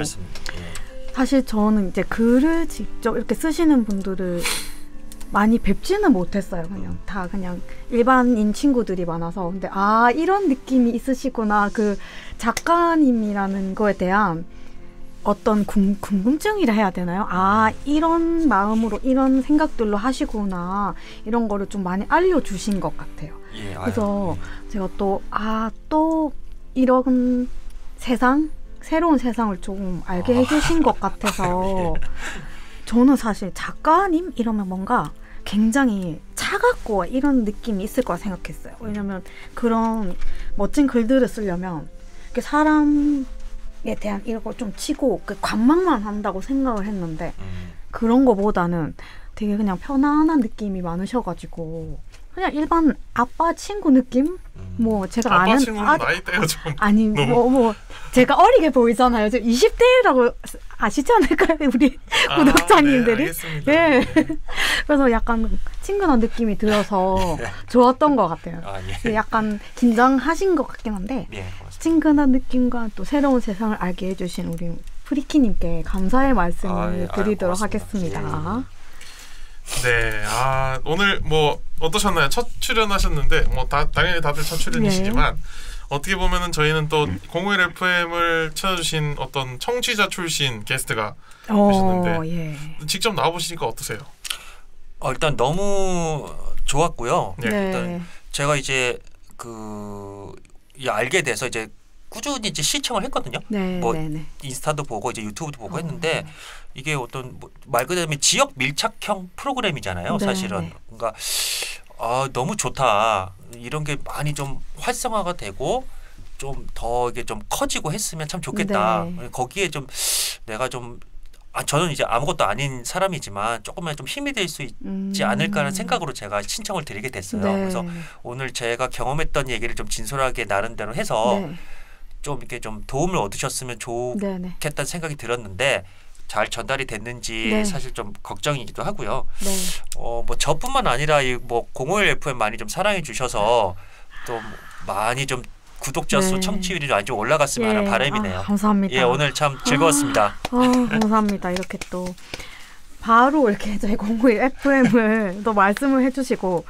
사실 저는 이제 글을 직접 이렇게 쓰시는 분들을 많이 뵙지는 못했어요. 그냥 일반인 친구들이 많아서. 근데 이런 느낌이 있으시구나. 그 작가님이라는 거에 대한 어떤 궁금증이라 해야 되나요? 이런 마음으로 이런 생각들로 하시구나. 이런 거를 좀 많이 알려주신 것 같아요. 그래서 제가 또 이런 새로운 세상을 좀 알게 해주신 것 같아서 저는 사실 작가님 이러면 뭔가 굉장히 차갑고 이런 느낌이 있을 거라 생각했어요. 왜냐면 그런 멋진 글들을 쓰려면 사람에 대한 이런 걸 좀 치고 관망만 한다고 생각을 했는데 그런 거보다는 되게 그냥 편안한 느낌이 많으셔가지고 그냥 일반 아빠 친구 느낌? 제가 아빠 친구는 나이대가 좀 아니 제가 어리게 보이잖아요. 지금 20대라고 아시지 않을까요? 우리 구독자님들이. 알겠습니다. 네. 그래서 약간 친근한 느낌이 들어서 좋았던 것 같아요. 약간 긴장하신 것 같긴 한데 친근한 느낌과 또 새로운 세상을 알게 해주신 우리 프리키님께 감사의 말씀을 드리도록 하겠습니다. 네, 오늘 어떠셨나요? 첫 출연하셨는데 당연히 다들 첫 출연이시지만 어떻게 보면은 저희는 또 051FM을 찾아주신 어떤 청취자 출신 게스트가 계셨는데 직접 나와보시니까 어떠세요? 일단 너무 좋았고요. 네. 일단 제가 이제 알게 돼서 이제 꾸준히 이제 시청을 했거든요. 네, 뭐 네, 네. 인스타도 보고 이제 유튜브도 보고 했는데 이게 어떤 말 그대로 지역 밀착형 프로그램이잖아요. 네, 사실은 네. 그러니까 너무 좋다. 이런 게 많이 좀 활성화가 되고 좀 더 이게 좀 커지고 했으면 참 좋겠다. 네. 거기에 좀 내가 좀 저는 이제 아무것도 아닌 사람이지만 조금만 좀 힘이 될 수 있지 않을까라는 생각으로 제가 신청을 드리게 됐어요. 네. 그래서 오늘 제가 경험했던 얘기를 좀 진솔하게 나름대로 해서 네. 좀 이렇게 좀 도움을 얻으셨으면 좋겠다는 네. 생각이 들었는데 잘 전달이 됐는지 네. 사실 좀 걱정이기도 하고요. 네. 뭐 저뿐만 아니라 뭐 051 FM 많이 좀 사랑해 주셔서 또 많이 좀 구독자 수, 네. 청취율이 많이 좀 올라갔으면 하는 바람이네요. 감사합니다. 예, 오늘 참 즐거웠습니다. 감사합니다. 이렇게 또 바로 이렇게 저희 051 FM을 또 말씀을 해주시고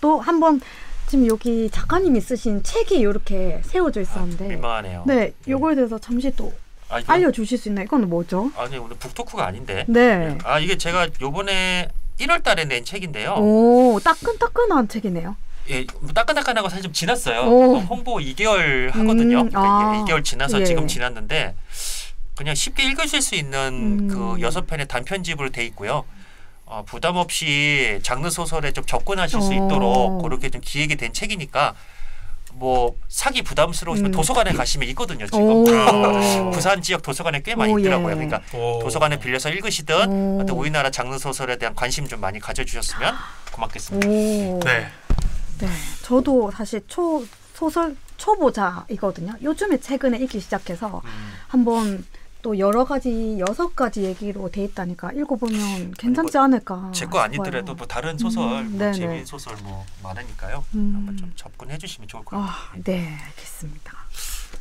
또 한번 지금 여기 작가님이 쓰신 책이 이렇게 세워져 있었는데 민망하네요. 네, 요거에 대해서 잠시 또 알려주실 수 있나요? 이건 뭐죠? 아니 오늘 북토크가 아닌데. 네. 이게 제가 요번에 1월달에 낸 책인데요. 오, 따끈따끈한 책이네요. 예, 따끈따끈하고 사실 좀 지났어요. 오. 홍보 2개월 하거든요. 그러니까 2개월 지나서 예. 지금 지났는데 그냥 쉽게 읽으실 수 있는 그 6편의 단편집으로 돼 있고요. 부담 없이 장르 소설에 좀 접근하실 수 있도록 그렇게 좀 기획이 된 책이니까 뭐 사기 부담스러우시면 도서관에 가시면 있거든요. 지금 부산 지역 도서관에 꽤 많이 있더라고요. 예. 그러니까 도서관에 빌려서 읽으시든 우리나라 장르 소설에 대한 관심 좀 많이 가져주셨으면 고맙겠습니다. 네. 네, 저도 사실 소설 초보자이거든요. 요즘에 최근에 읽기 시작해서 한번 또 여러 가지 6가지 얘기로 돼 있다니까 읽어보면 괜찮지 않을까. 제 거 아니더라도 뭐 다른 소설, 뭐 재미있는 소설 뭐 많으니까요. 한번 좀 접근해 주시면 좋을 것 같아요. 네, 알겠습니다.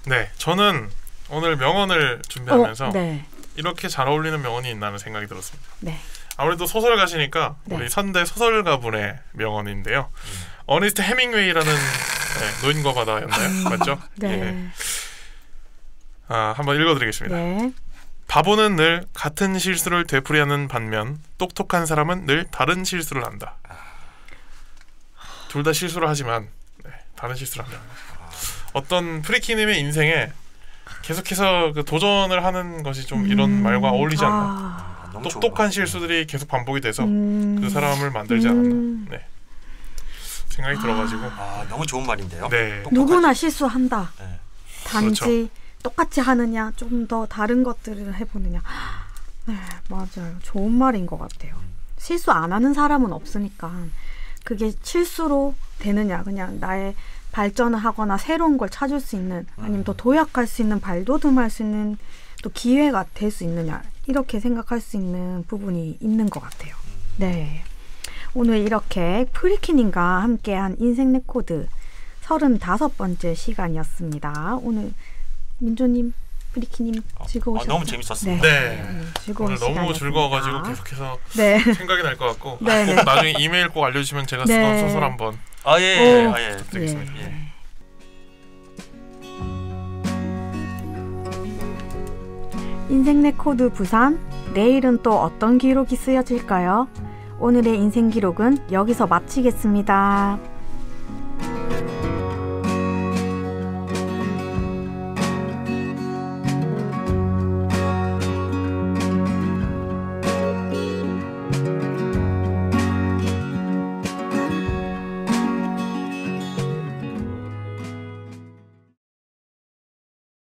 네, 저는 오늘 명언을 준비하면서 네. 이렇게 잘 어울리는 명언이 있나는 생각이 들었습니다. 네. 아무래도 소설가시니까 네. 우리 선대 소설가분의 명언인데요. 어니스트 해밍웨이라는 노인과 바다였나요? 맞죠? 네. 예. 한번 읽어드리겠습니다. 네. 바보는 늘 같은 실수를 되풀이하는 반면 똑똑한 사람은 늘 다른 실수를 한다. 둘 다 실수를 하지만 다른 실수를 한다. 어떤 프리키님의 인생에 계속해서 그 도전을 하는 것이 좀 이런 말과 어울리지 않나. 똑똑한 실수들이 계속 반복이 돼서 그 사람을 만들지 않았나. 네. 생각이 들어가지고. 너무 좋은 말인데요. 네. 누구나 실수한다. 네. 단지 그렇죠. 똑같이 하느냐, 좀 더 다른 것들을 해보느냐. 네, 맞아요. 좋은 말인 것 같아요. 실수 안 하는 사람은 없으니까 그게 실수로 되느냐, 그냥 나의 발전을 하거나 새로운 걸 찾을 수 있는, 아니면 더 도약할 수 있는, 발돋움할 수 있는 또 기회가 될 수 있느냐, 이렇게 생각할 수 있는 부분이 있는 것 같아요. 네. 오늘 이렇게 프리키님과 함께한 인생 레코드 35번째 시간이었습니다. 오늘 민조님, 프리키님 즐거우셨어요? 너무 재밌었습니다. 네. 오늘 너무 즐거워가지고 계속해서 생각이 날 것 같고 꼭 나중에 이메일 꼭 알려주시면 제가 쓰던 소설 한번 부탁드리겠습니다. 인생 레코드 부산, 내일은 또 어떤 기록이 쓰여질까요? 오늘의 인생 기록은 여기서 마치겠습니다.